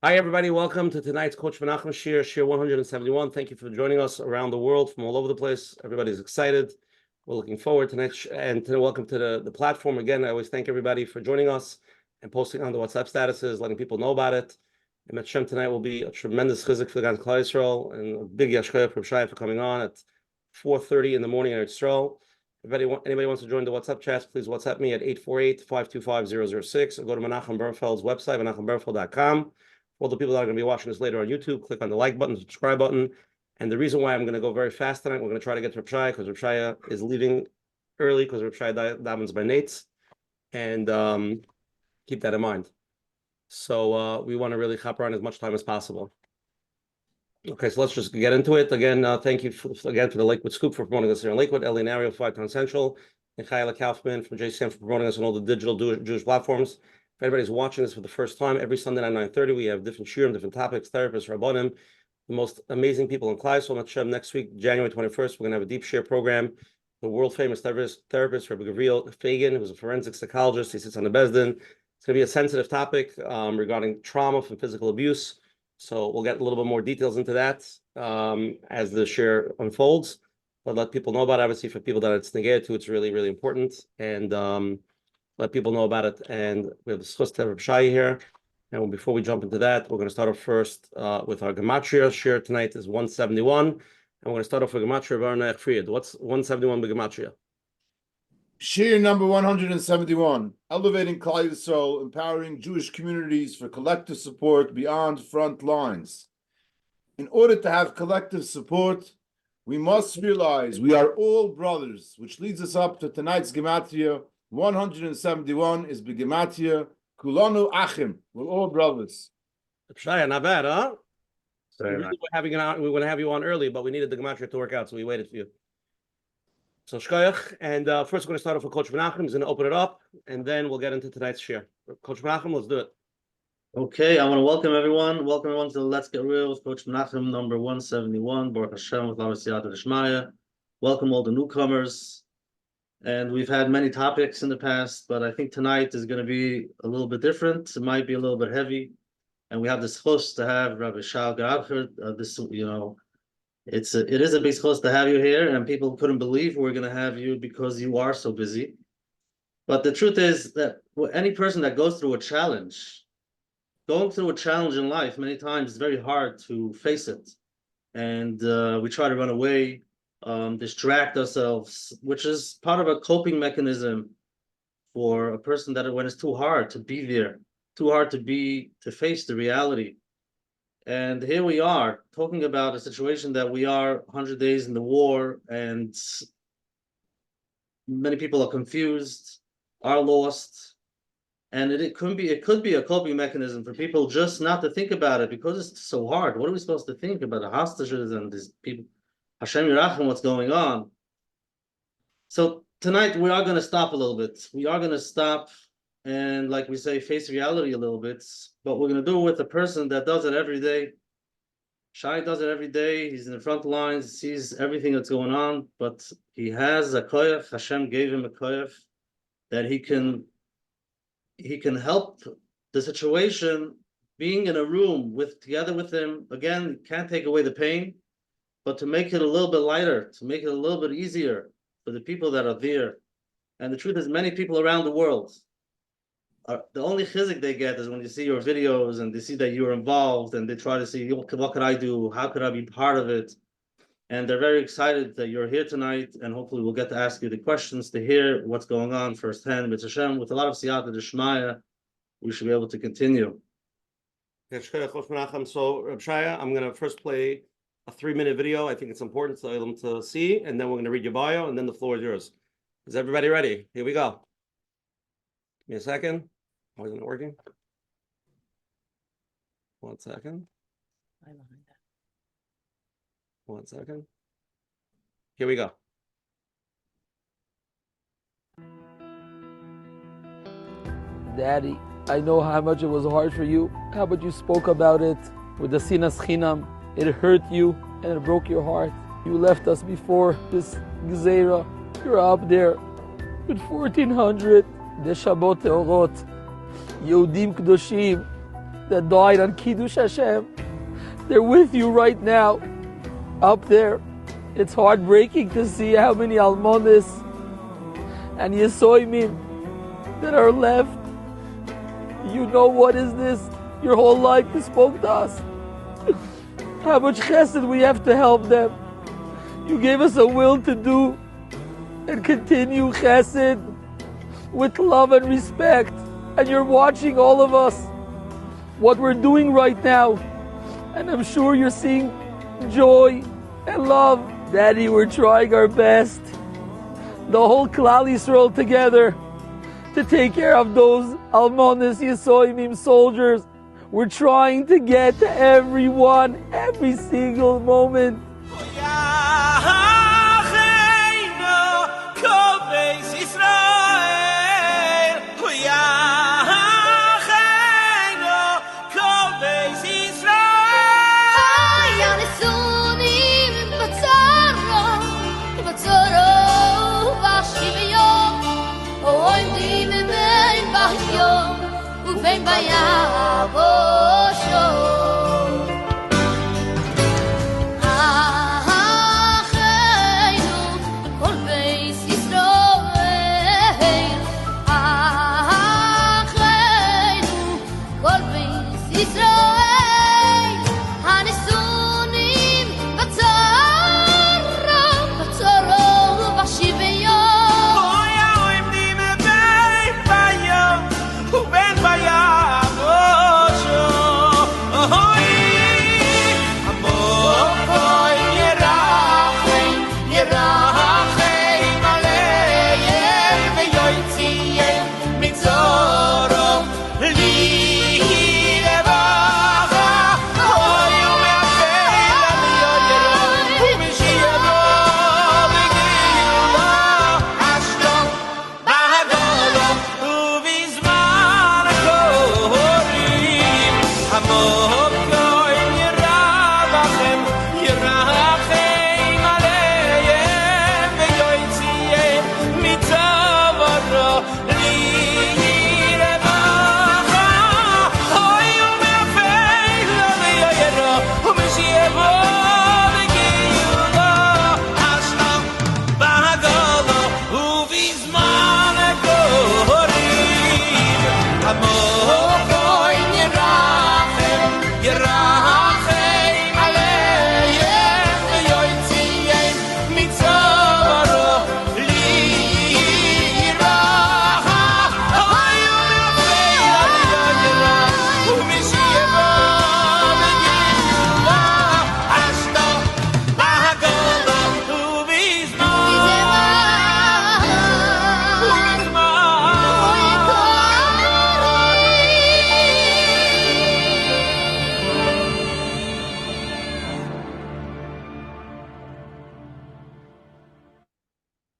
Hi, everybody. Welcome to tonight's Coach Menachem Shir 171. Thank you for joining us around the world from all over the place. Everybody's excited. We're looking forward tonight. And welcome to the platform. Again, I always thank everybody for joining us and posting on the WhatsApp statuses, letting people know about it. And Menachem tonight will be a tremendous chizik for the Klal Yisroel and a big yashkoyach from Shai for coming on at 4:30 in the morning at Yisroel. Anybody wants to join the WhatsApp chats, please WhatsApp me at 848-525-006 or go to Menachem Bernfeld's website, menachembernfeld.com. All the people that are going to be watching this later on YouTube, click on the like button, subscribe button. And the reason why I'm going to go very fast tonight, we're going to try to get to Reb Shai because Reb Shai is leaving early because Reb Shai davens by Nates. And keep that in mind. So we want to really hop around as much time as possible. Okay, so let's just get into it. Again, thank you for the Lakewood Scoop for promoting us here in Lakewood, Eli Nario, 5 Town Central, and Chayla Kaufman from JCM for promoting us on all the digital Jewish platforms. If anybody's watching this for the first time, every Sunday night at 9:30, we have different shiurim, different topics, therapists, rabbanim, the most amazing people in Klal. So next week, January 21st, we're going to have a deep share program. The world famous therapist, Rabbi Gabriel Fagan, who's a forensic psychologist. He sits on the Bezdin. It's going to be a sensitive topic regarding trauma from physical abuse. So we'll get a little bit more details into that as the share unfolds. But let people know about it. Obviously, for people that it's negated to, it's really, really important. And let people know about it. And we have the Schus to Reb Shai here. And before we jump into that, we're going to start off first with our Gematria. Share tonight is 171. And we're going to start off with Gematria Varnech Fried. What's 171 with Gematria? Shir number 171, elevating Klal Yisroel, empowering Jewish communities for collective support beyond front lines. In order to have collective support, we must realize we are all brothers, which leads us up to tonight's Gematria. 171 is Gematria, Kulanu Achim, we're all brothers. Shai, not bad, huh? So we want to have you on early, but we needed the Gematria to work out, so we waited for you. So shkoyach, and first we're going to start off with Coach Menachem. He's going to open it up, and then we'll get into tonight's share. Coach Menachem, let's do it. Okay, I want to welcome everyone. Welcome everyone to the Let's Get Real with Coach Menachem, number 171, Baruch Hashem, with Lav Siyata D'Shmaya. Welcome all the newcomers. And we've had many topics in the past, but I think tonight is going to be a little bit different. It might be a little bit heavy. And we have this host to have Rabbi Shai Graucher. It is a big host to have you here, and people couldn't believe we're going to have you because you are so busy. But the truth is that any person that goes through a challenge, going through a challenge in life, many times it's very hard to face it. And we try to run away, distract ourselves, which is part of a coping mechanism for a person that when it's too hard to be there, too hard to face the reality. And here we are talking about a situation that we are 100 days in the war, and many people are confused, are lost. And it could be a coping mechanism for people just not to think about it because it's so hard. What are we supposed to think about the hostages and these people? Hashem Yirachem, what's going on? So tonight we are going to stop a little bit. We are going to stop and, like we say, face reality a little bit. But we're going to do it with a person that does it every day. Shai does it every day. He's in the front lines, sees everything that's going on. But he has a koyach. Hashem gave him a koyach that he can help the situation, being in a room together with him. Again, can't take away the pain, but to make it a little bit lighter, to make it a little bit easier for the people that are there. And the truth is, many people around the world, the only chizik they get is when you see your videos and they see that you're involved and they try to see, what could I do? How could I be part of it? And they're very excited that you're here tonight, and hopefully we'll get to ask you the questions to hear what's going on firsthand. With Hashem, with a lot of siyata d'shmaya, we should be able to continue. So, Reb Shai, I'm going to first play a 3-minute video. I think it's important for them to see, and then we're going to read your bio, and then the floor is yours. Is everybody ready? Here we go. Give me a second. Why isn't it working? 1 second. 1 second. Here we go. Daddy, I know how much it was hard for you, how much you spoke about it with the sinas chinam. It hurt you and it broke your heart. You left us before this gzeira. You're up there with 1,400 the Shabbat Teorot, Yehudim Kedoshim, that died on Kiddush Hashem. They're with you right now, up there. It's heartbreaking to see how many almonis and yesoimim that are left. You know what is this? Your whole life you spoke to us. How much chesed we have to help them. You gave us a will to do and continue chesed with love and respect. And you're watching all of us, what we're doing right now. And I'm sure you're seeing joy and love. Daddy, we're trying our best. The whole Klal Yisroel together to take care of those almonis Yisroelim soldiers. We're trying to get to everyone, every single moment. Vem baiar bocho Acheinu kol beis Yisroel Acheinu kol beis Yisroel Hanisunim Batzaro Bashiveyon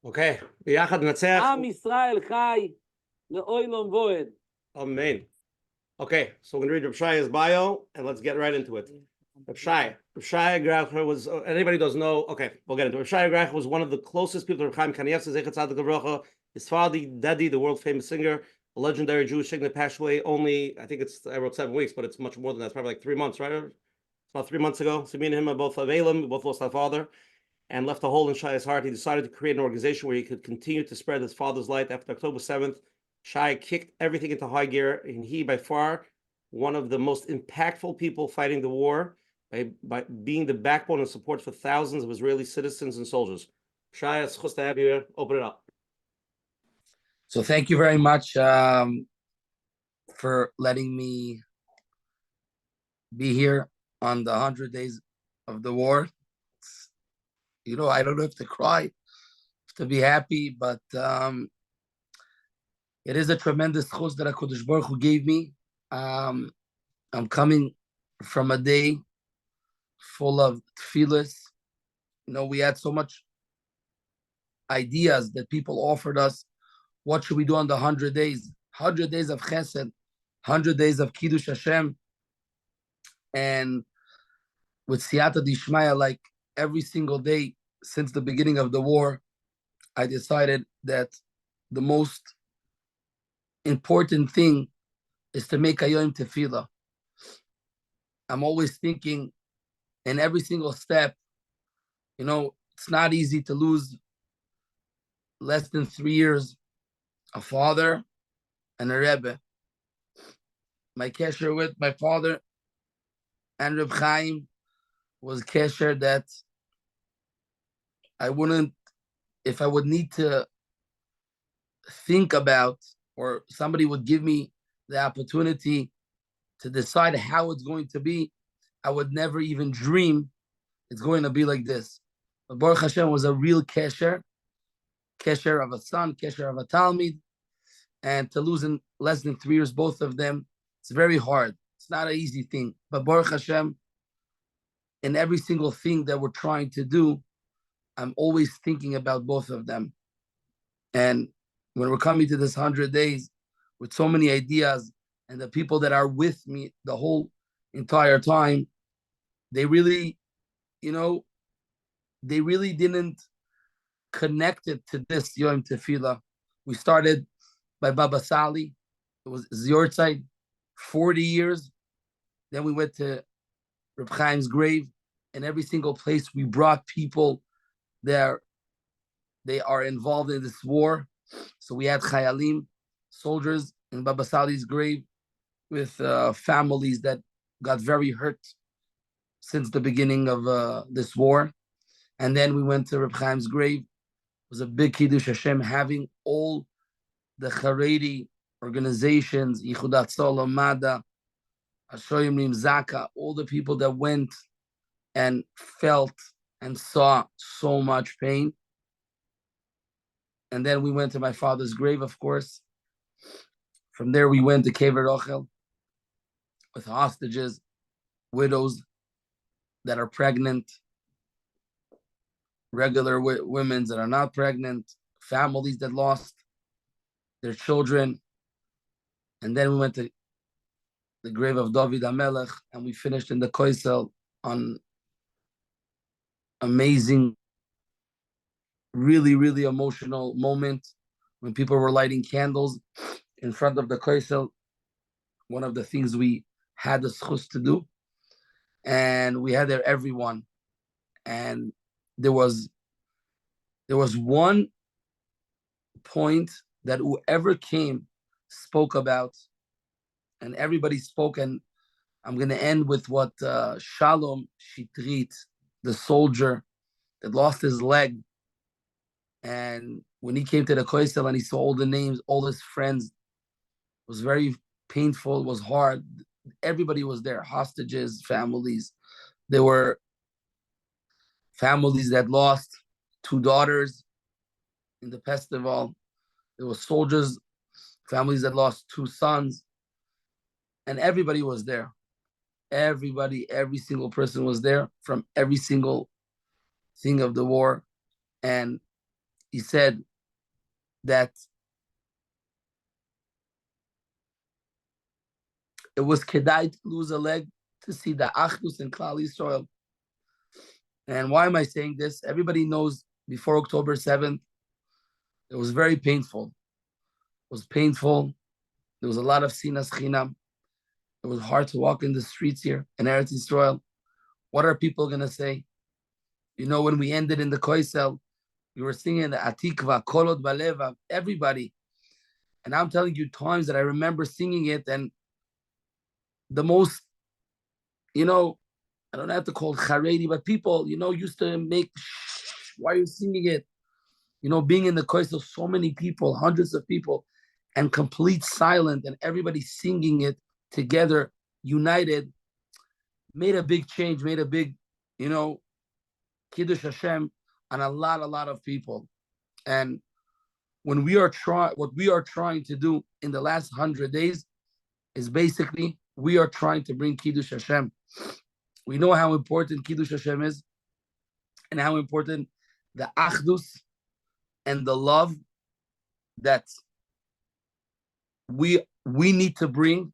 Okay, ביחד ננצח. Am Yisrael Chai le'olam voed. Amen. Okay, so we're going to read Reb Shai's bio, and let's get right into it. Reb Shai Graucher was, anybody doesn't know, okay, we'll get into it. Reb Shai Graucher was one of the closest people to Reb Chaim Kanievsky, Zechat Tzadik Livrocha. His father, Daddy, the world-famous singer, a legendary Jewish singer, passed away only, I think I wrote 7 weeks, but it's much more than that. It's probably like 3 months, right? It's about 3 months ago. So me and him are both Avelim, we both lost our father, and left a hole in Shai's heart. He decided to create an organization where he could continue to spread his father's light. After October 7th, Shai kicked everything into high gear, and he, by far, one of the most impactful people fighting the war, by being the backbone and support for thousands of Israeli citizens and soldiers. Shai, it's good to have you here. Open it up. So thank you very much for letting me be here on the 100 days of the war. You know, I don't know if to cry, to be happy, but it is a tremendous chus that HaKadosh Baruch Hu gave me. I'm coming from a day full of tefillas. You know, we had so much ideas that people offered us. What should we do on the 100 days? 100 days of chesed, 100 days of Kiddush Hashem. And with Siyata Dishmaya, like every single day since the beginning of the war, I decided that the most important thing is to make a Yom Tefillah. I'm always thinking in every single step, it's not easy to lose less than 3 years, a father and a Rebbe. My kesher with my father and Reb Chaim was kesher that I wouldn't, if I would need to think about, or somebody would give me the opportunity to decide how it's going to be, I would never even dream it's going to be like this. But Baruch Hashem was a real kesher of a son, kesher of a Talmid, and to lose in less than 3 years, both of them, it's very hard. It's not an easy thing. But Baruch Hashem, in every single thing that we're trying to do, I'm always thinking about both of them. And when we're coming to this 100 days with so many ideas, and the people that are with me the whole entire time, they really, they really didn't connect it to this Yom Tefillah. We started by Baba Sali. It was Yortzeit, 40 years. Then we went to Reb Chaim's grave. In every single place, we brought people there. They are involved in this war. So we had Chayalim, soldiers, in Baba Sali's grave with families that got very hurt since the beginning of this war. And then we went to Reb Chaim's grave. It was a big Kiddush Hashem, having all the Haredi organizations, Yichudat Solam, Mada, Ashoyim Rim Zaka, all the people that went and felt and saw so much pain. And then we went to my father's grave, of course. From there, we went to Kever Rochel with hostages, widows that are pregnant, regular women that are not pregnant, families that lost their children. And then we went to the grave of David HaMelech, and we finished in the Koisel on amazing, really, really emotional moment when people were lighting candles in front of the Koisel. One of the things we had the schus to do. And we had there everyone. And there was one point that whoever came spoke about, and everybody spoke. And I'm going to end with what Shalom Shitrit, the soldier that lost his leg, and when he came to the Koisel and he saw all the names, all his friends, it was very painful, it was hard. Everybody was there, hostages, families. There were families that lost 2 daughters in the festival. There were soldiers, families that lost 2 sons. And everybody was there. Everybody, every single person was there from every single thing of the war. And he said that it was kedai to lose a leg to see the Achdus in Klal Yisroel. And why am I saying this? Everybody knows before October 7th, it was very painful. It was painful. There was a lot of sinas chinam. It was hard to walk in the streets here in Eretz Yisrael. What are people going to say? When we ended in the Koisel, we were singing the Atikva, Kolot Baleva, everybody. And I'm telling you times that I remember singing it, and the most, I don't have to call it Haredi, but people, used to make, why are you singing it? Being in the Koisel, so many people, hundreds of people, and complete silence, and everybody singing it together, united, made a big change, made a big, Kiddush Hashem on a lot of people. And when what we are trying to do in the last 100 days is basically, we are trying to bring Kiddush Hashem. We know how important Kiddush Hashem is, and how important the Achdus and the love that we need to bring.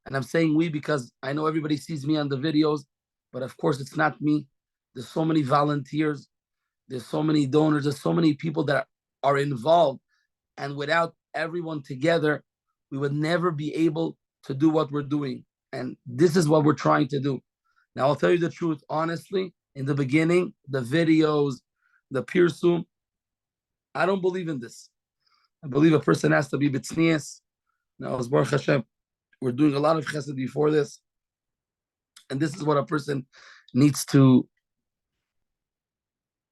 And I'm saying we because I know everybody sees me on the videos, but of course it's not me. There's so many volunteers, there's so many donors, there's so many people that are involved. And without everyone together, we would never be able to do what we're doing. And this is what we're trying to do. Now, I'll tell you the truth, honestly, in the beginning, the videos, the pirsum, I don't believe in this. I believe a person has to be b'tznius. Now, as Baruch Hashem, we're doing a lot of chesed before this. And this is what a person needs to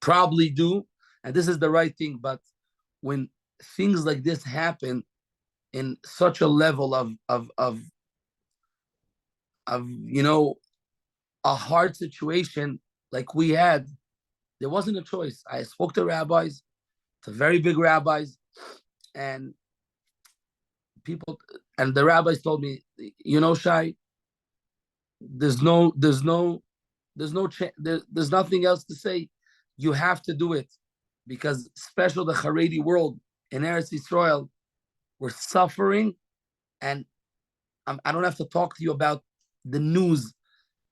probably do. And this is the right thing. But when things like this happen in such a level of a hard situation like we had, there wasn't a choice. I spoke to rabbis, to very big rabbis, and the rabbis told me, Shai, there's nothing else to say. You have to do it, because especially the Haredi world in Eretz Yisroel, we're suffering, and I don't have to talk to you about the news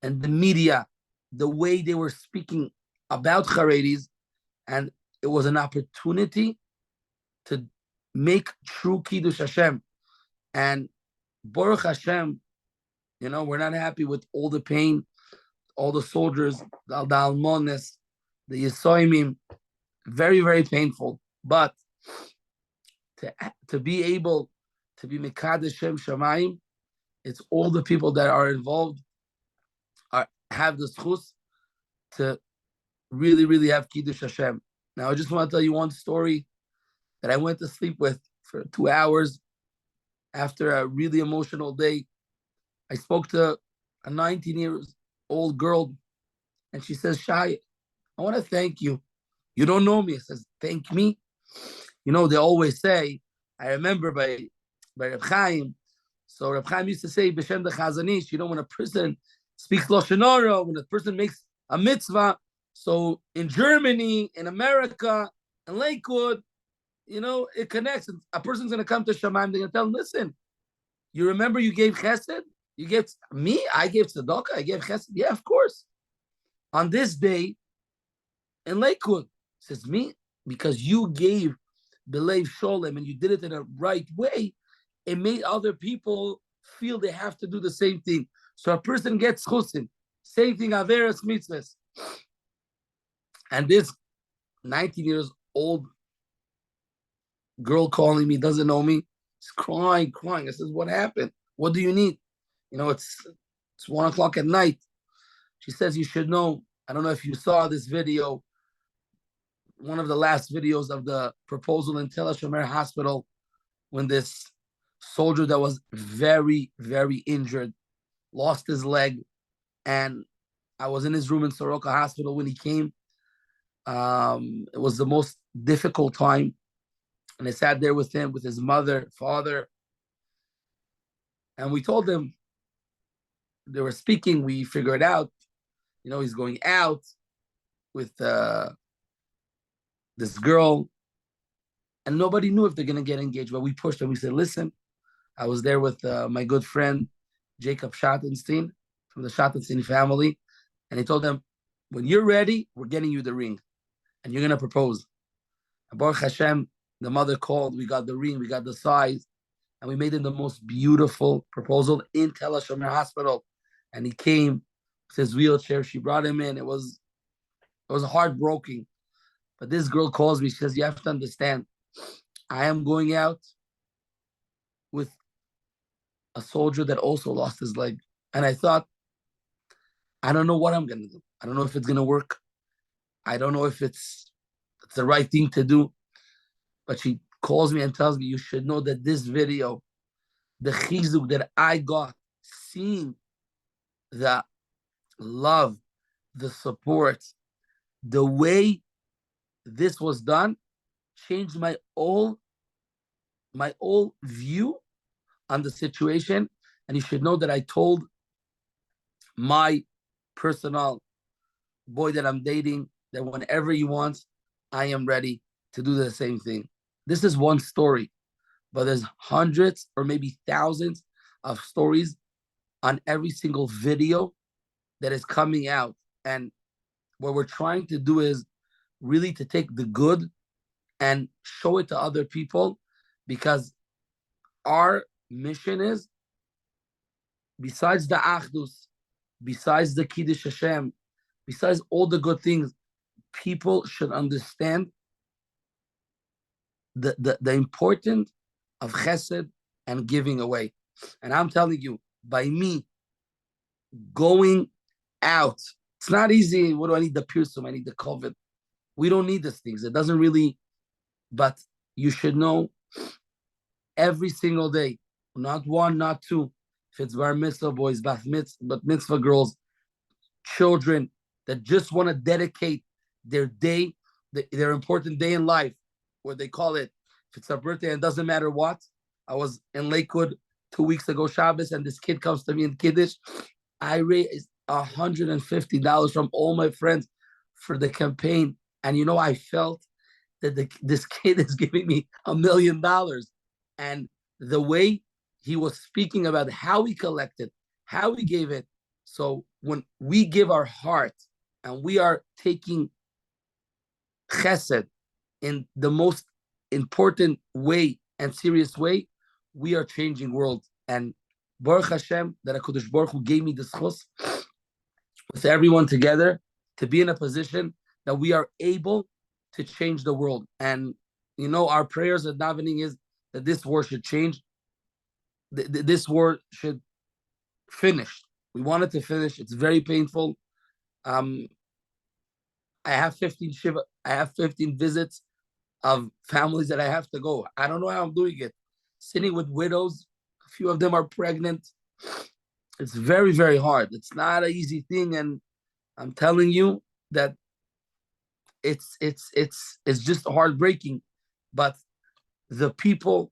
and the media, the way they were speaking about Haredis, and it was an opportunity to make true Kiddush Hashem. And Baruch Hashem, we're not happy with all the pain, all the soldiers, the Almones, the Yisoimim, very, very painful. But to be able to be Mekadesh Shem Shamayim, it's all the people that are involved have the schus to really, really have Kiddush Hashem. Now, I just want to tell you one story that I went to sleep with for 2 hours after a really emotional day. I spoke to a 19-year-old girl, and she says, Shai, I want to thank you. You don't know me. I says, thank me. They always say, I remember by Reb Chaim. So Reb Chaim used to say, B'Shem the Chazanish, when a person speaks Lashon Hara, when a person makes a mitzvah. So in Germany, in America, in Lakewood, it connects. A person's going to come to Shamayim, they're going to tell him, listen, you remember you gave chesed? You gave me? I gave tzedakah? I gave chesed? Yeah, of course. On this day, in Lakewood, says me, because you gave B'Leiv Sholem and you did it in a right way, it made other people feel they have to do the same thing. So a person gets chusin. Same thing, Averas Mitzvahs. And this 19 years old girl calling me, doesn't know me, she's crying. I says, what happened? What do you need? It's 1 o'clock at night. She says, you should know. I don't know if you saw this video, one of the last videos of the proposal in Tel HaShomer Hospital, when this soldier that was very, very injured lost his leg, and I was in his room in Soroka Hospital when he came. It was the most difficult time, and I sat there with him, with his mother, father, and we told him, they were speaking, we figured out, he's going out with this girl, and nobody knew if they're going to get engaged, but we pushed them. We said, listen, I was there with my good friend, Jacob Schattenstein, from the Schattenstein family, and he told them, when you're ready, we're getting you the ring, and you're going to propose. And Baruch Hashem, the mother called, we got the ring, we got the size, and we made him the most beautiful proposal in Tel HaShomer Hospital. And he came with his wheelchair. She brought him in. It was heartbreaking. But this girl calls me. She says, you have to understand, I am going out with a soldier that also lost his leg. And I thought, I don't know what I'm going to do. I don't know if it's going to work. I don't know if it's the right thing to do. But she calls me and tells me, you should know that this video, the chizuk that I got, seeing the love, the support, the way this was done, changed my whole view on the situation. And you should know that I told my personal boy that I'm dating that whenever he wants, I am ready to do the same thing. This is one story, but there's hundreds or maybe thousands of stories on every single video that is coming out. And what we're trying to do is really to take the good and show it to other people, because our mission is, besides the Achdus, besides the Kiddush Hashem, besides all the good things, people should understand the importance of chesed and giving away. And I'm telling you, by me going out, it's not easy. What do I need? The Pirsum, I need the COVID. We don't need these things. It doesn't really, but you should know every single day, not one, not two. If it's bar mitzvah boys, bat mitzvah girls, children that just want to dedicate their day, their important day in life, where they call it, if it's a birthday, and it doesn't matter what. I was in Lakewood 2 weeks ago, Shabbos, and this kid comes to me in Kiddush. I raised $150 from all my friends for the campaign. And I felt that this kid is giving me $1 million. And the way he was speaking about how he collected, how he gave it. So when we give our heart and we are taking chesed in the most important way and serious way, we are changing world. And Baruch Hashem, that HaKadosh Baruch Hu gave me the schus with everyone together to be in a position that we are able to change the world. And our prayers at davening is that this war should change. This war should finish. We want it to finish. It's very painful. I have 15 shiva. I have 15 visits of families that I have to go. I don't know how I'm doing it. Sitting with widows, a few of them are pregnant. It's very, very hard. It's not an easy thing, and I'm telling you that it's just heartbreaking. But the people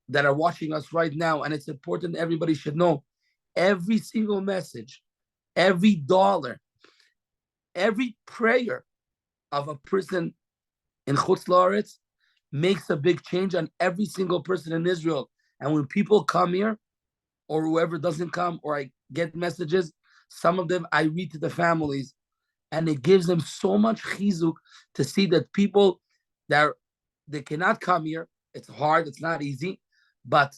that are watching us right now, and it's important everybody should know, every single message, every dollar, every prayer of a person in Chutz La'aretz makes a big change on every single person in Israel. And when people come here, or whoever doesn't come, or I get messages, some of them I read to the families, and it gives them so much chizuk to see that people that they cannot come here. It's hard, it's not easy, but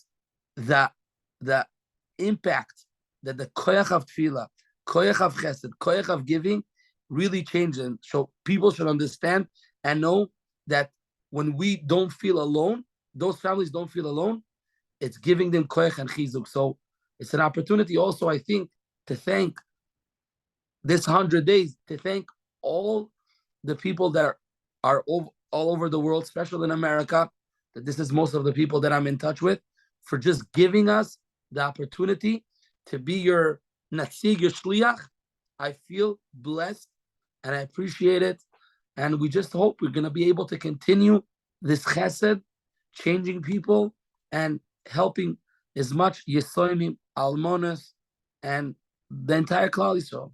the impact that the koyach of tefillah, koyach of chesed, koyach of giving really changes. So people should understand and know that when we don't feel alone, those families don't feel alone, it's giving them koyach and chizuk. So it's an opportunity also, I think, to thank this 100 days, to thank all the people that are all over the world, especially in America, that this is most of the people that I'm in touch with, for just giving us the opportunity to be your natsig, your shliach. I feel blessed and I appreciate it. And we just hope we're going to be able to continue this chesed, changing people and helping as much Yisoimim, Almonas, and the entire Klal Yisrael.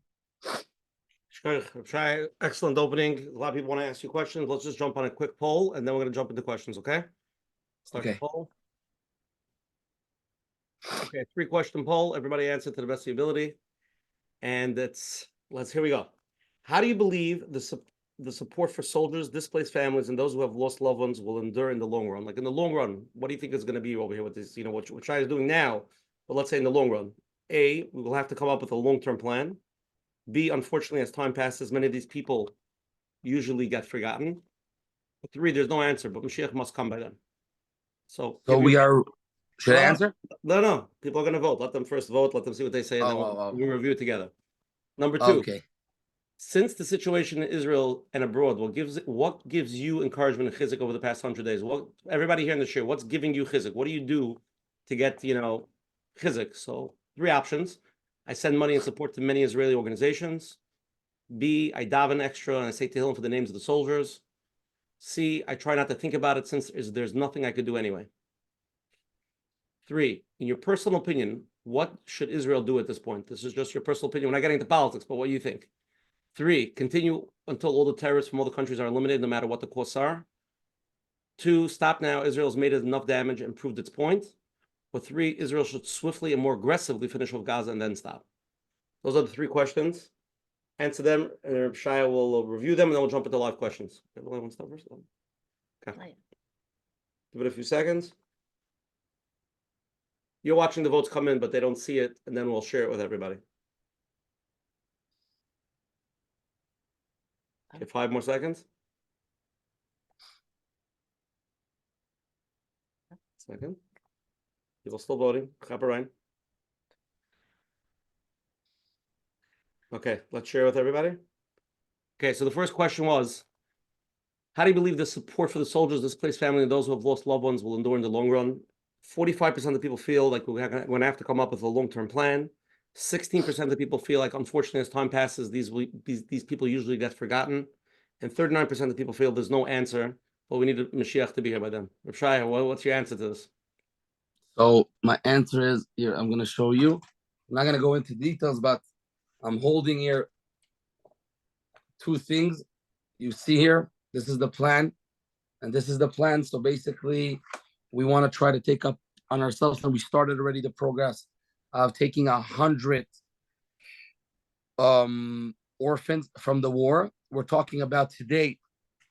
Shai, excellent opening. A lot of people want to ask you questions. Let's just jump on a quick poll, and then we're going to jump into questions, okay? Start the poll. Okay, 3-question poll. Everybody answer to the best of your ability. And here we go. How do you believe the support for soldiers, displaced families, and those who have lost loved ones will endure in the long run? Like in the long run, what do you think is going to be over here with this? What Shai is doing now, but let's say in the long run. A, we will have to come up with a long-term plan. B, unfortunately, as time passes, many of these people usually get forgotten. But 3, there's no answer, but Mashiach must come by then. So should I answer? No. People are going to vote. Let them first vote. Let them see what they say, and then we'll review it together. Number 2. Okay. Since the situation in Israel and abroad, what gives you encouragement and chizuk over the past 100 days? Everybody here in the share, what's giving you chizuk? What do you do to get chizuk? So 3 options. I send money and support to many Israeli organizations. B, I daven extra and I say Tehillim for the names of the soldiers. C, I try not to think about it since there's nothing I could do anyway. 3, in your personal opinion, what should Israel do at this point? This is just your personal opinion. We're not getting into politics, but what do you think? 3, continue until all the terrorists from all the countries are eliminated, no matter what the costs are. 2, stop now. Israel's made enough damage and proved its point. Or 3, Israel should swiftly and more aggressively finish with Gaza and then stop. Those are the 3 questions. Answer them, and Shai will review them, and then we'll jump into live questions. Everyone wants to start first? Okay. Give it a few seconds. You're watching the votes come in, but they don't see it, and then we'll share it with everybody. Okay, 5 more seconds. Second. People still voting. Chaperine. Okay, let's share with everybody. Okay, so the first question was, how do you believe the support for the soldiers, displaced family, and those who have lost loved ones will endure in the long run? 45% of people feel like we're going to have to come up with a long-term plan. 16% of people feel like, unfortunately, as time passes, these people usually get forgotten. And 39% of people feel there's no answer, but we need a Mashiach to be here by then. Reb Shai, what's your answer to this? So my answer is here. I'm going to show you. I'm not going to go into details, but I'm holding here two things. You see here, this is the plan, and this is the plan. So basically, we want to try to take up on ourselves, and we started already the progress of taking 100 orphans from the war. We're talking about today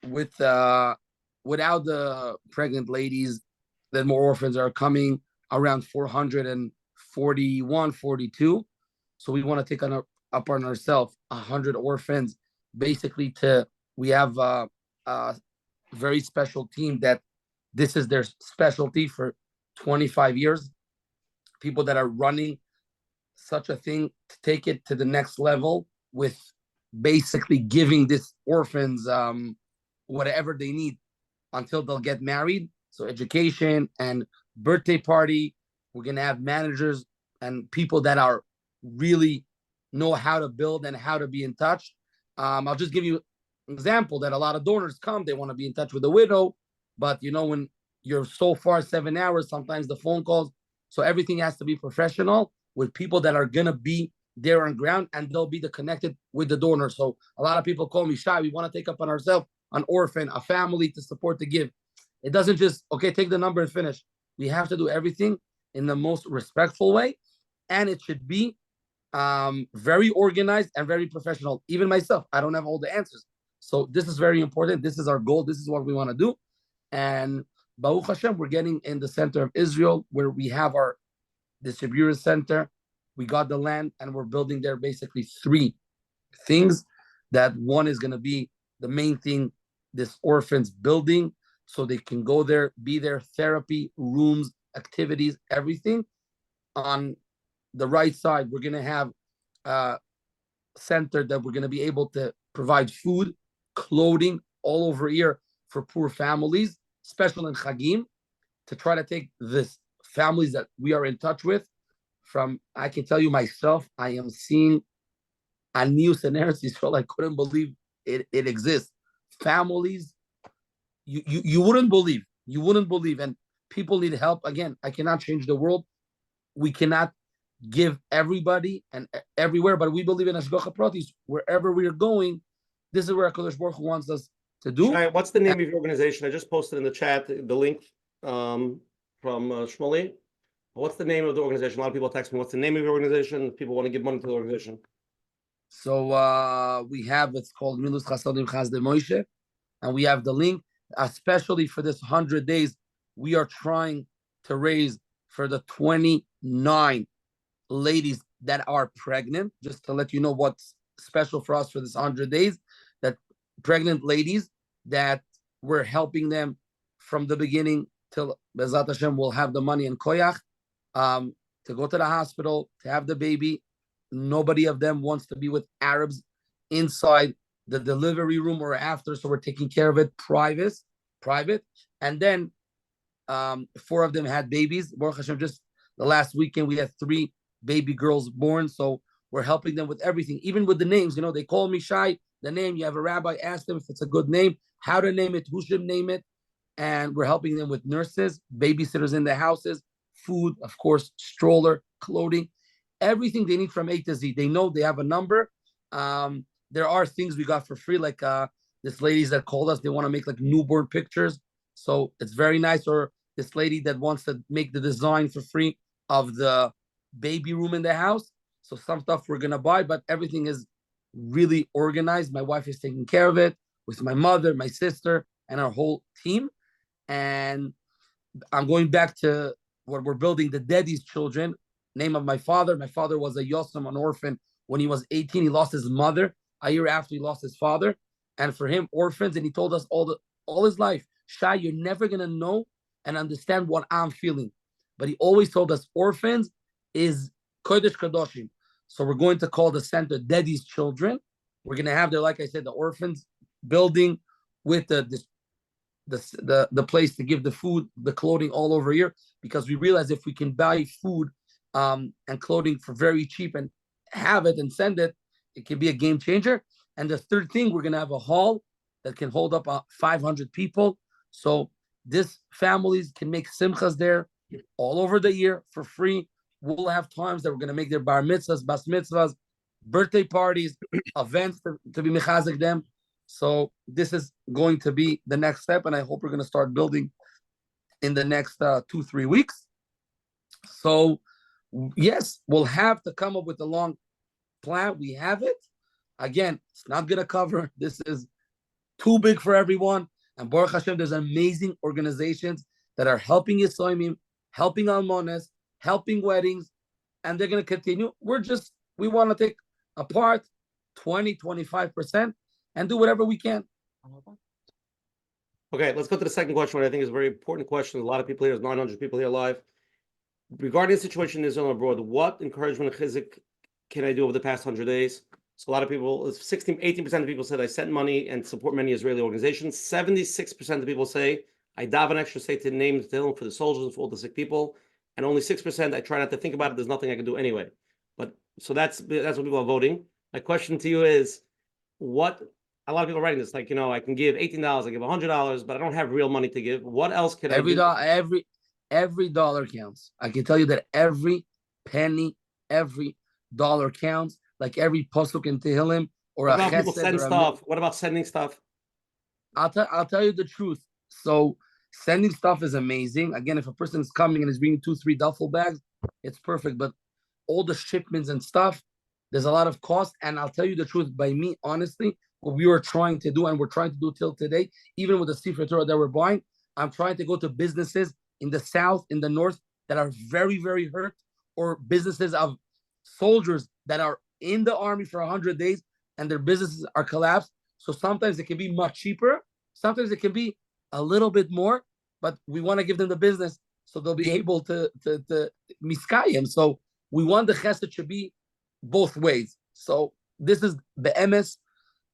with without the pregnant ladies, then more orphans are coming, around 441, 42. So we want to take up on ourselves 100 orphans. Basically, we have a very special team that this is their specialty for 25 years. People that are running such a thing to take it to the next level with basically giving these orphans whatever they need until they'll get married. So education and birthday party. We're going to have managers and people that are really know how to build and how to be in touch. I'll just give you an example that a lot of donors come, they want to be in touch with the widow, but when you're so far 7 hours, sometimes the phone calls. So everything has to be professional with people that are going to be there on ground, and they'll be connected with the donor. So a lot of people call me, Shai, we want to take up on ourselves an orphan, a family to support, to give. It doesn't just, okay, take the number and finish. We have to do everything in the most respectful way, and it should be very organized and very professional. Even myself, I don't have all the answers. So this is very important. This is our goal. This is what we want to do. And Baruch Hashem, we're getting in the center of Israel where we have our distribution center. We got the land and we're building there basically 3 things. That one is going to be the main thing, this orphans building, so they can go there, be there, therapy, rooms, activities, everything. On the right side, we're going to have a center that we're going to be able to provide food, clothing all over here for poor families, special in Chagim, to try to take this families that we are in touch with from, I can tell you myself, I am seeing a new scenario. So I couldn't believe it exists. Families, you wouldn't believe. You wouldn't believe. And people need help. Again, I cannot change the world. We cannot give everybody and everywhere, but we believe in Hashgacha Pratis. Wherever we are going, this is where HaKadosh Baruch Hu wants us to do. Shai, what's the name of your organization? I just posted in the chat the link from Shmuley. What's the name of the organization? A lot of people text me, what's the name of your organization? People want to give money to the organization. So we have, it's called Milus Chasadim Chasdei Moshe, and we have the link, especially for this 100 days. We are trying to raise for the 29 ladies that are pregnant, just to let you know what's special for us for this 100 days, that pregnant ladies that we're helping them from the beginning till Bezat Hashem will have the money in Koyach to go to the hospital, to have the baby. Nobody of them wants to be with Arabs inside the delivery room or after, so we're taking care of it private. And then 4 of them had babies. Baruch Hashem, just the last weekend we had 3 baby girls born, so we're helping them with everything, even with the names. They call me Shai, the name, you have a rabbi, ask them if it's a good name, how to name it, who should name it, and we're helping them with nurses, babysitters in the houses, food, of course, stroller, clothing, everything they need from A to Z. They know they have a number. There are things we got for free, like this ladies that called us, they want to make like newborn pictures, so it's very nice. Or this lady that wants to make the design for free of the baby room in the house. So some stuff we're gonna buy, but everything is really organized. My wife is taking care of it with my mother, my sister, and our whole team. And I'm going back to what we're building, the Daddy's children. Name of my father. My father was a Yosem, an orphan. When he was 18, he lost his mother. A year after, he lost his father. And for him, orphans, and he told us all his life, Shai, you're never gonna know and understand what I'm feeling. But he always told us orphans is Kodesh Kadoshim. So we're going to call the center Daddy's Children. We're gonna have there, like I said, the orphans building with the place to give the food, the clothing all over here, because we realize if we can buy food and clothing for very cheap and have it and send it, it can be a game changer. And the third thing, we're gonna have a hall that can hold up 500 people. So this families can make simchas there all over the year for free. We'll have times that we're gonna make their bar mitzvahs, bas mitzvahs, birthday parties, events to be mechazik them. So this is going to be the next step, and I hope we're going to start building in the next 2-3 weeks. So yes, we'll have to come up with a long plan. We have it. Again, it's not going to cover. This is too big for everyone. And Baruch Hashem, there's amazing organizations that are helping Yisroel, helping almones, helping weddings, and they're going to continue. We want to take a part, 20-25%. And do whatever we can. Okay, let's go to the second question, what I think is a very important question. A lot of people here, there's 900 people here live. Regarding the situation in Israel and abroad, what encouragement and chizik can I do over the past 100 days? So a lot of people, 18% of people said I sent money and support many Israeli organizations. 76% of people say I daven extra, say to name for the soldiers and for all the sick people. And only 6% I try not to think about it. There's nothing I can do anyway. But so that's what people are voting. My question to you is, what a lot of people are writing this, like, I can give $18, I give $100, but I don't have real money to give. What else can I do? Every dollar counts. I can tell you that every penny, every dollar counts. Like every pasuk in Tehillim or what about people send stuff? What about sending stuff? I'll tell you the truth. So sending stuff is amazing. Again, if a person is coming and is bringing 2-3 duffel bags, it's perfect. But all the shipments and stuff, there's a lot of cost. And I'll tell you the truth, by me, honestly, what we were trying to do, and we're trying to do till today, even with the Sefer Torah that we're buying, I'm trying to go to businesses in the south, in the north, that are very, very hurt, or businesses of soldiers that are in the army for 100 days and their businesses are collapsed. So sometimes it can be much cheaper. Sometimes it can be a little bit more, but we want to give them the business so they'll be able to miskayim. So we want the chesed to be both ways. So this is the MS.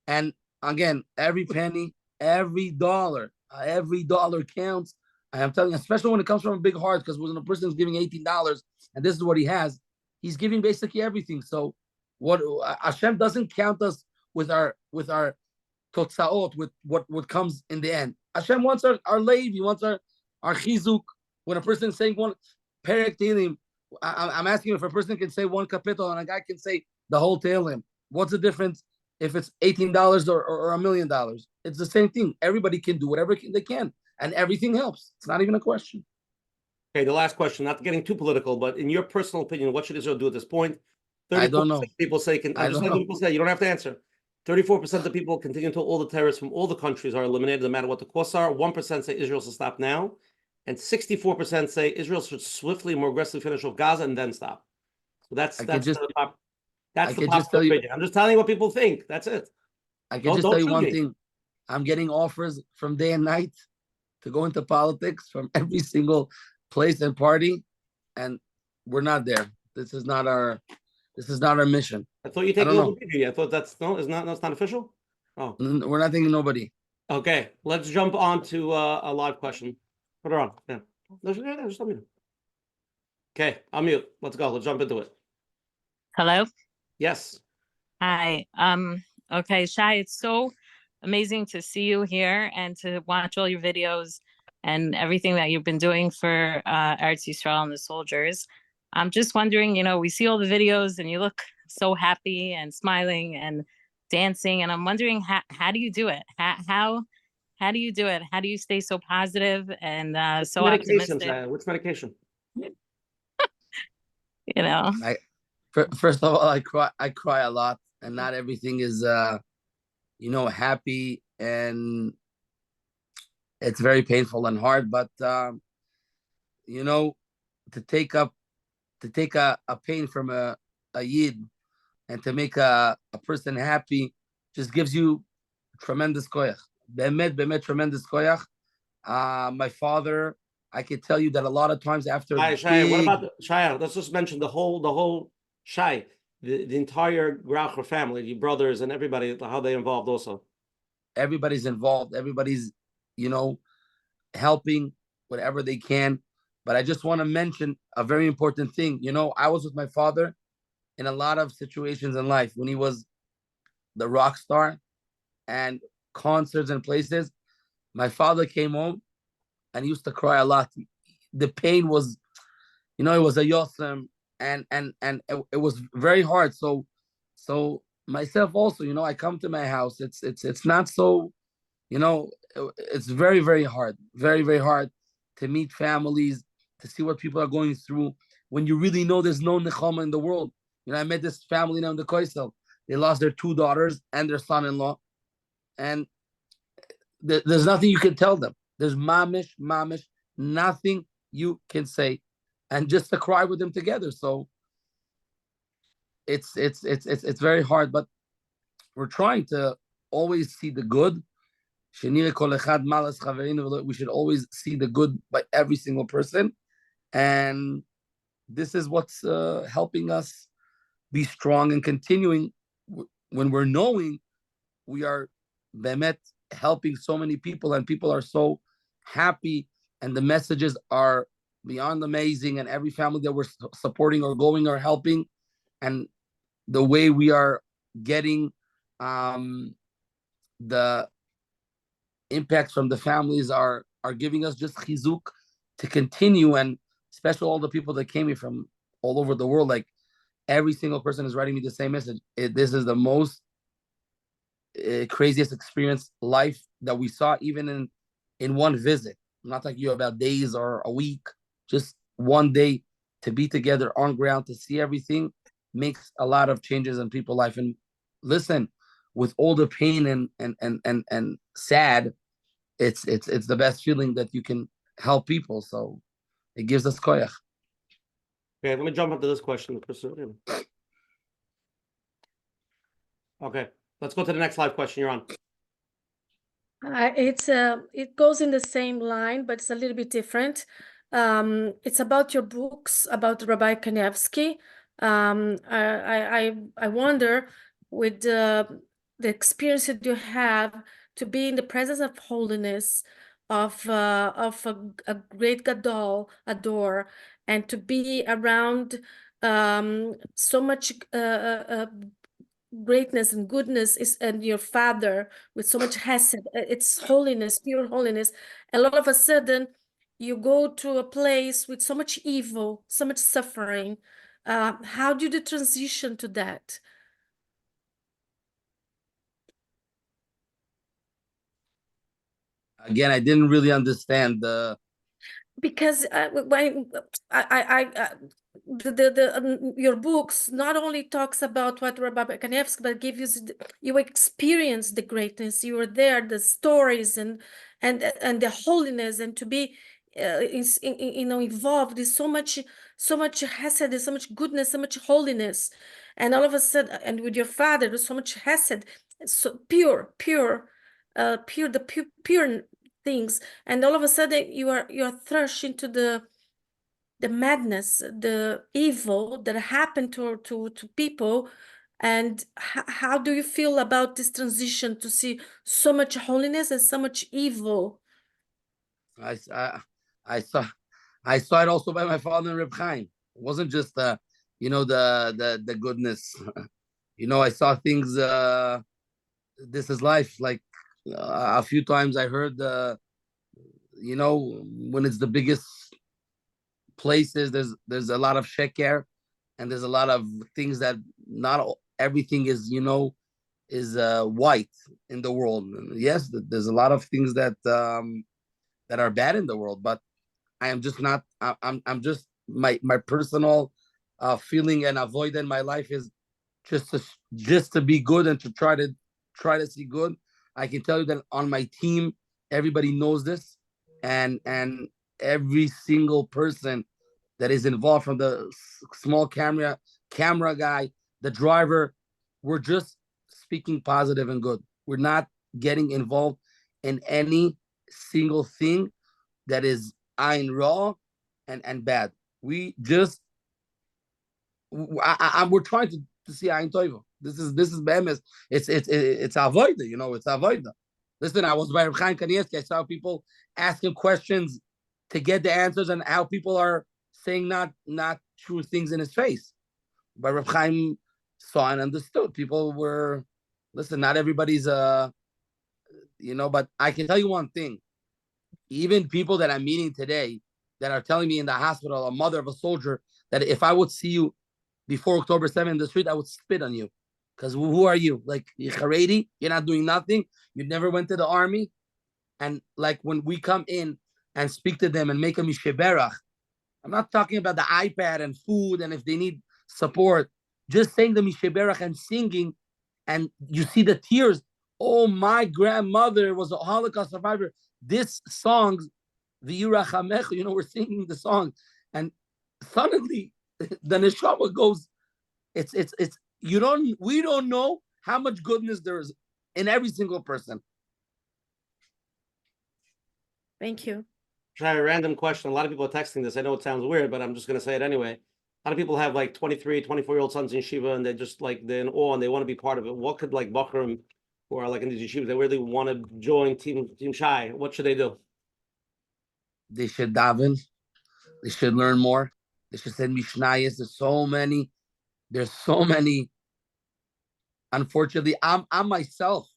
And again, every penny, every dollar counts. I am telling you, especially when it comes from a big heart, because when a person is giving $18 and this is what he has, he's giving basically everything. So what Hashem doesn't count us with our totzaot, with what comes in the end. Hashem wants our leiv, he wants our chizuk. When a person is saying one perek Tehillim, I'm asking if a person can say one kapitel and a guy can say the whole Tehillim. What's the difference if it's $18 or $1 million? It's the same thing. Everybody can do whatever they can, and everything helps. It's not even a question. Okay, the last question, not getting too political, but in your personal opinion, what should Israel do at this point? I don't know. People say, you don't have to answer. 34% of the people continue until all the terrorists from all the countries are eliminated, no matter what the costs are. 1% say Israel should stop now. And 64% say Israel should swiftly, more aggressively finish off Gaza and then stop. So that's the top. I'm just telling you what people think. That's it. I can just tell you one thing. I'm getting offers from day and night to go into politics from every single place and party, and we're not there. This is not our mission. I thought you take over PG. I thought that's not official. Oh, we're not taking nobody. Okay, let's jump on to a live question. Put her on. Yeah, just let me know. Okay, I'll mute. Let's go. Let's jump into it. Hello. Yes. Hi. Okay, Shai, it's so amazing to see you here and to watch all your videos and everything that you've been doing for Eretz Yisrael and the soldiers. I'm just wondering, we see all the videos and you look so happy and smiling and dancing, and I'm wondering how do you do it? How do you do it? How do you stay so positive and so optimistic? Which medication? First of all, I cry a lot, and not everything is happy, and it's very painful and hard. But to take a pain from a yid and to make a person happy just gives you tremendous koyach. Bemet, tremendous koyach. My father, I could tell you that a lot of times after Shai, what big, about Shai? Let's just mention the whole Shai, the entire Graucher family, your brothers and everybody, how they involved also. everybody's involved. Everybody's, you know, helping whatever they can. But I just want to mention a very important thing. You know, I was with my father in a lot of situations in life when he was the rock star and concerts and places. My father came home and he used to cry a lot. The pain was, you know, it was a yosem, and it was very hard. So myself also, you know, I come to my house. It's not so, you know, it's very, very hard, very, very hard to meet families, to see what people are going through when you really know there's no nechama in the world. You know, I met this family now in the Koisel. They lost their 2 daughters and their son-in-law, and there's nothing you can tell them. There's mamish, nothing you can say, and just to cry with them together. So it's very hard, but we're trying to always see the good. We should always see the good by every single person, and this is what's helping us be strong and continuing when we're knowing we are bemet helping so many people, and people are so happy, and the messages are beyond amazing, and every family that we're supporting or going or helping, and the way we are getting the impacts from the families are giving us just chizuk to continue, and especially all the people that came here from all over the world. Like every single person is writing me the same message. This is the most craziest experience life that we saw, even in one visit. Not like you about days or a week, just one day to be together on ground to see everything makes a lot of changes in people's life. And listen, with all the pain and sad, it's the best feeling that you can help people. So it gives us koyach. Okay, let me jump into this question. Okay, let's go to the next live question. You're on. It goes in the same line, but it's a little bit different. It's about your books about Rabbi Kanevsky. I wonder, with the experience that you have to be in the presence of holiness, of a great gadol, adore, and to be around so much greatness and goodness is, and your father with so much hesed, it's holiness, pure holiness, and all of a sudden you go to a place with so much evil, so much suffering. How do you transition to that? Again, I didn't really understand the. Because when your books not only talks about what Rabbi Kanevsky, but give you experience the greatness. You were there, the stories and the holiness, and to be involved is so much hesed, so much goodness, so much holiness, and all of a sudden, and with your father, there's so much hesed, so pure things, and all of a sudden you are thrust into the madness, the evil that happened to people. And how do you feel about this transition to see so much holiness and so much evil? I saw it also by my father and Reb Chaim. It wasn't just the goodness. You know, I saw things. This is life. Like a few times I heard when it's the biggest places, there's a lot of sheker, and there's a lot of things that not everything is white in the world. Yes, there's a lot of things that are bad in the world, but I am just not. I'm just my personal feeling and avoid in my life is just to be good and to try to see good. I can tell you that on my team, everybody knows this, and every single person that is involved, from the small camera guy, the driver, we're just speaking positive and good. We're not getting involved in any single thing that is ayin raw and bad. We just we're trying to see ayin toiva. This is be'emes. It's avoida, you know, it's avoida. Listen, I was by Reb Chaim Kanievsky. I saw people asking questions to get the answers, and how people are saying not true things in his face. But Reb Chaim saw and understood. People were, listen, not everybody's you know, but I can tell you one thing. Even people that I'm meeting today that are telling me in the hospital, a mother of a soldier, that if I would see you before October 7th in the street, I would spit on you. Because who are you? Like, you're Haredi, you're not doing nothing, you never went to the army. And like when we come in and speak to them and make them misheberach, I'm not talking about the iPad and food and if they need support, just saying the misheberach and singing, and you see the tears. Oh, my grandmother was a Holocaust survivor. This song, V'yirachamecha, you know, we're singing the song, and suddenly the neshama goes. We don't know how much goodness there is in every single person. Thank you. Try a random question. A lot of people are texting this. I know it sounds weird, but I'm just going to say it anyway. A lot of people have like 23, 24-year-old sons in yeshiva, and they're just like, they're in awe and they want to be part of it. What could like Bachram who are like in these yeshivas, they really want to join Team Shai, what should they do? They should daven. They should learn more. They should send mishnayos. There's so many. Unfortunately, I'm myself,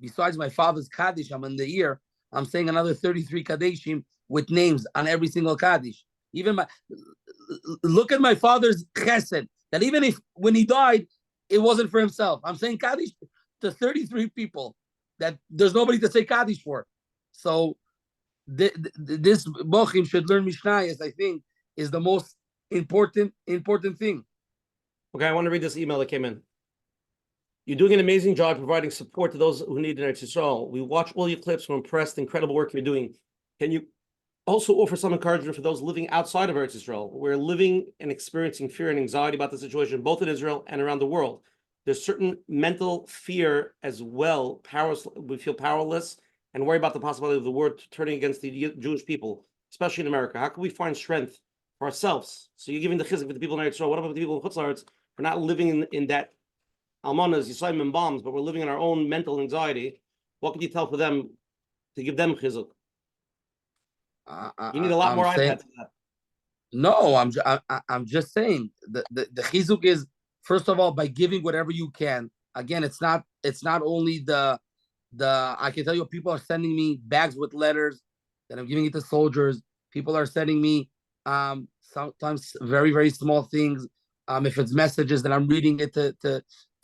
besides my father's Kaddish, I'm in the year, I'm saying another 33 Kaddishim with names on every single Kaddish. Even look at my father's chesed, that even if when he died, it wasn't for himself. I'm saying Kaddish to 33 people that there's nobody to say Kaddish for. So this Bochim should learn Mishnayos, I think, is the most important thing. Okay, I want to read this email that came in. You're doing an amazing job providing support to those who need it in Yisroel. We watch all your clips. We're impressed. Incredible work you're doing. Can you also offer some encouragement for those living outside of Eretz Yisrael? We're living and experiencing fear and anxiety about the situation, both in Israel and around the world. There's certain mental fear as well. We feel powerless and worry about the possibility of the world turning against the Jewish people, especially in America. How can we find strength for ourselves? So you're giving the chizuk for the people in Eretz Yisrael. What about the people in Chutz La'aretz? We're not living in that almanas, Yisraelim, and bombs, but we're living in our own mental anxiety. What can you tell for them to give them chizuk? You need a lot more iPads than that. No, I'm just saying the chizuk is, first of all, by giving whatever you can. Again, it's not only the I can tell you, people are sending me bags with letters that I'm giving it to soldiers. People are sending me sometimes very, very small things. If it's messages, that I'm reading it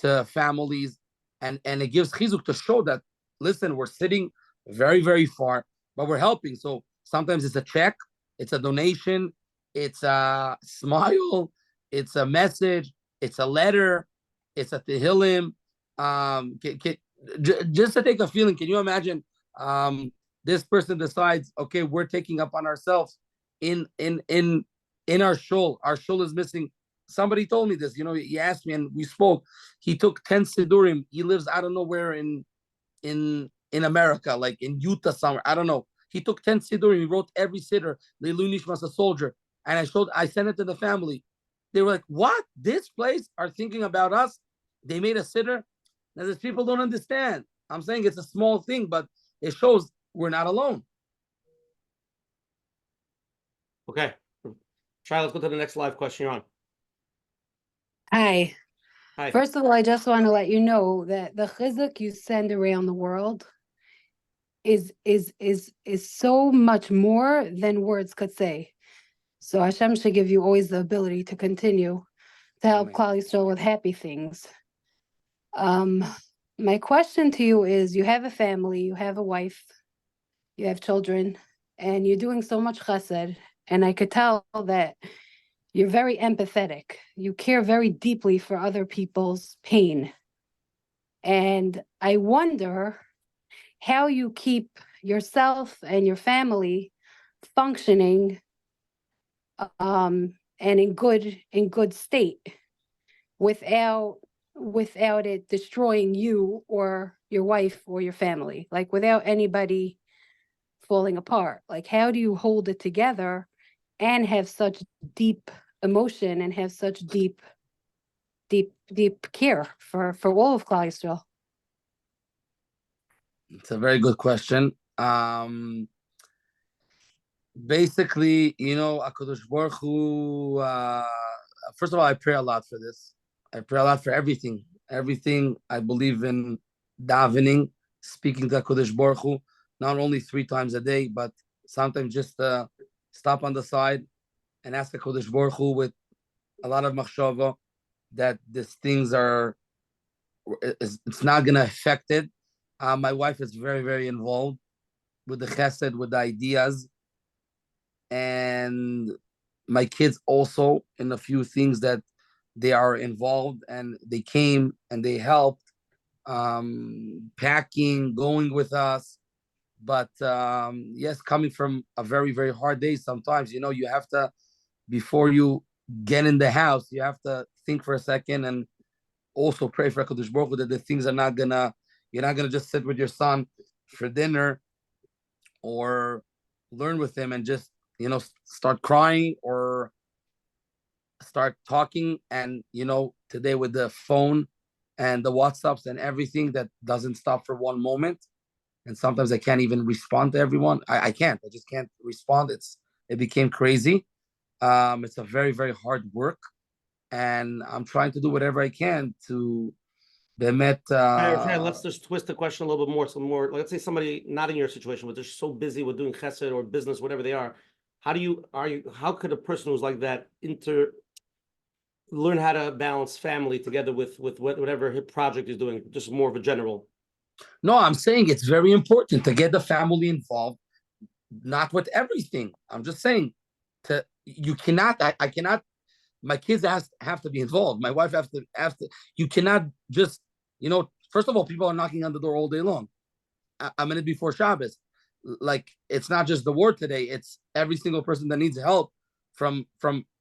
to families, and it gives chizuk to show that, listen, we're sitting very, very far, but we're helping. So sometimes it's a check, it's a donation, it's a smile, it's a message, it's a letter, it's a tehillim. Just to take a feeling, can you imagine this person decides, okay, we're taking up on ourselves in our shul. Our shul is missing. Somebody told me this, you know, he asked me and we spoke. He took 10 Sidurim. He lives, I don't know where in America, like in Utah somewhere. I don't know. He took 10 Sidurim. He wrote every Siddur, Leilu Nishmas, a soldier. And I sent it to the family. They were like, what? This place are thinking about us? They made a Siddur? Now, these people don't understand. I'm saying it's a small thing, but it shows we're not alone. Okay. Shai, let's go to the next live question you're on. Hi. Hi. First of all, I just want to let you know that the chizuk you send around the world is so much more than words could say. So Hashem should give you always the ability to continue to help Klal Yisrael with happy things. My question to you is, you have a family, you have a wife, you have children, and you're doing so much chesed, and I could tell that you're very empathetic. You care very deeply for other people's pain. And I wonder how you keep yourself and your family functioning and in good state without without it destroying you or your wife or your family, like without anybody falling apart. Like, how do you hold it together and have such deep emotion and have such deep care for all of Klal Yisrael? It's a very good question. Basically, HaKadosh Baruch Hu, first of all, I pray a lot for this. I pray a lot for everything. Everything I believe in davening, speaking to HaKadosh Baruch Hu, not only 3 times a day, but sometimes just stop on the side and ask HaKadosh Baruch Hu with a lot of machshava that these things it's not going to affect it. My wife is very, very involved with the chesed, with the ideas, and my kids also in a few things that they are involved, and they came and they helped packing, going with us. But yes, coming from a very, very hard day, sometimes, you have to, before you get in the house, you have to think for a second and also pray for HaKadosh Baruch Hu that the things you're not gonna just sit with your son for dinner or learn with him and just start crying or start talking. And today with the phone and the WhatsApps and everything, that doesn't stop for one moment. And sometimes I can't even respond to everyone. I just can't respond. It became crazy. It's a very, very hard work, and I'm trying to do whatever I can to Bemet. Let's just twist the question a little bit more. Some more. Let's say somebody not in your situation, but they're so busy with doing chesed or business, whatever they are. How could a person who's like that learn how to balance family together with whatever his project is doing? Just more of a general. No, I'm saying it's very important to get the family involved, not with everything. I'm just saying you cannot. I cannot. My kids have to be involved. My wife have to. You cannot just. First of all, people are knocking on the door all day long. A minute before Shabbos. Like, it's not just the war today. It's every single person that needs help, from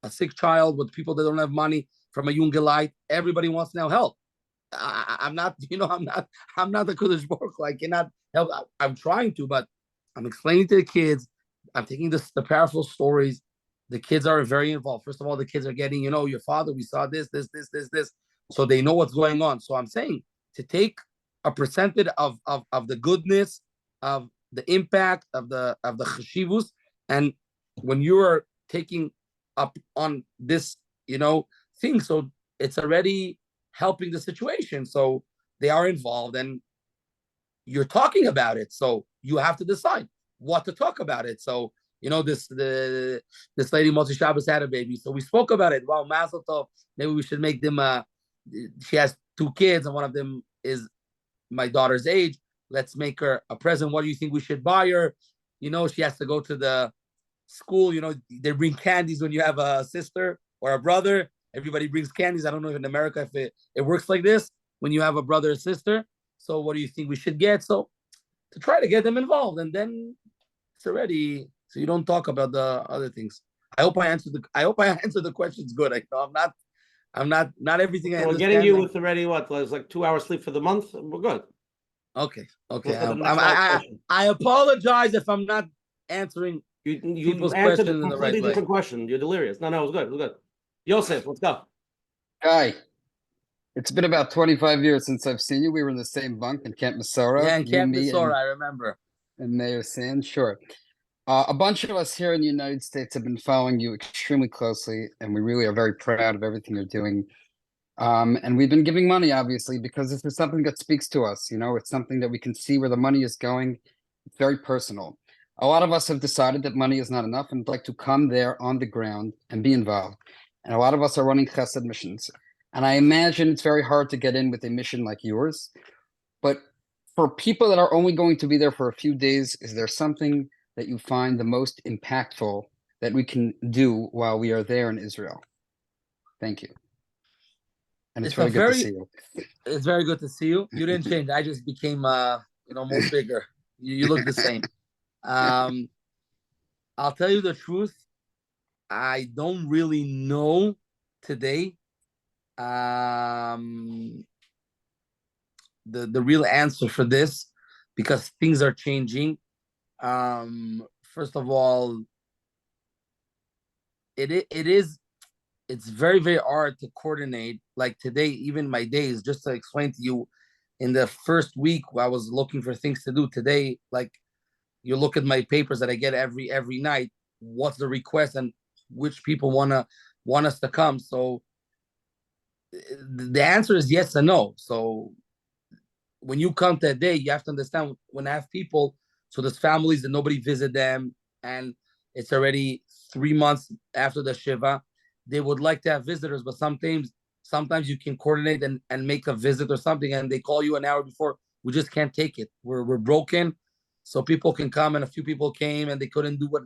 a sick child, with people that don't have money, from a young light. Everybody wants now help. I'm not the Kodesh Baruch Hu. I cannot help. I'm trying to, but I'm explaining to the kids. I'm taking the powerful stories. The kids are very involved. First of all, the kids are getting, your father, we saw this. So they know what's going on. So I'm saying to take a percentage of the goodness, of the impact, of the cheshivus, and when you are taking up on this, thing, so it's already helping the situation. So they are involved, and you're talking about it. So you have to decide what to talk about it. So this lady Motzi Shabbos had a baby, so we spoke about it. Wow, Mazel Tov. Maybe we should make them. She has 2 kids, and one of them is my daughter's age. Let's make her a present. What do you think we should buy her? She has to go to the school. They bring candies when you have a sister or a brother. Everybody brings candies. I don't know if in America if it works like this when you have a brother or sister. So what do you think we should get? So to try to get them involved, and then it's already, so you don't talk about the other things. I hope I answered the questions good. I'm not everything I We're understand. getting you with already what? It's like 2 hours sleep for the month. We're good. Okay. I I apologize if I'm not answering you people's answered questions a in the right completely way. different question. You're delirious. No, it was good. It was good. Yosef, let's go. Hi. It's been about 25 years since I've seen you. We were in the same bunk in Camp Masora. Yeah, in You, Camp me, Nisora, I remember. and Mayor Sand. Sure. A bunch of us here in the United States have been following you extremely closely, and we really are very proud of everything you're doing. And we've been giving money, obviously, because this is something that speaks to us. It's something that we can see where the money is going. It's very personal. A lot of us have decided that money is not enough and would like to come there on the ground and be involved. And a lot of us are running chesed missions. And I imagine it's very hard to get in with a mission like yours. But for people that are only going to be there for a few days, is there something that you find the most impactful that we can do while we are there in Israel? Thank you. And it's really good to see you. It's very good to see you. You didn't change. I just became more bigger. You look the same. I'll tell you the truth. I don't really know today the real answer for this, because things are changing. First of all, it's very, very hard to coordinate. Like today, even my days, just to explain to you, in the first week I was looking for things to do. Today, like you look at my papers that I get every night, what's the request and which people want us to come. So the answer is yes and no. So when you come to a day, you have to understand, when I have people, so there's families that nobody visit them, and it's already 3 months after the Shiva. They would like to have visitors, but sometimes you can coordinate and make a visit or something, and they call you an hour before. We just can't take it. We're broken. So people can come, and a few people came and they couldn't do what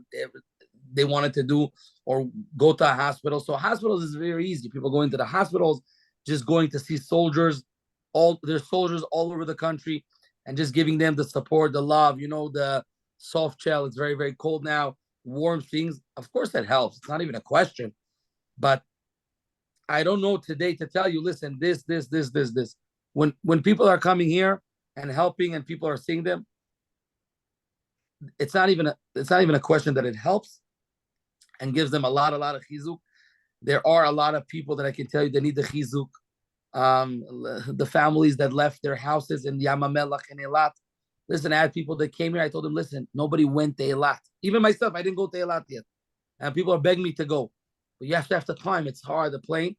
they wanted to do, or go to a hospital. So hospitals is very easy. People going to the hospitals, just going to see soldiers. There's soldiers all over the country, and just giving them the support, the love, the soft shell. It's very, very cold now. Warm things. Of course that helps. It's not even a question. But I don't know today to tell you, listen, this. When people are coming here and helping, and people are seeing them, it's not even a question that it helps and gives them a lot of chizuk. There are a lot of people that I can tell you that need the chizuk. The families that left their houses in Yam HaMelech and Eilat. Listen, I had people that came here. I told them, listen, nobody went to Eilat. Even myself, I didn't go to Eilat yet. And people are begging me to go. But you have to have the time. It's hard, the plane.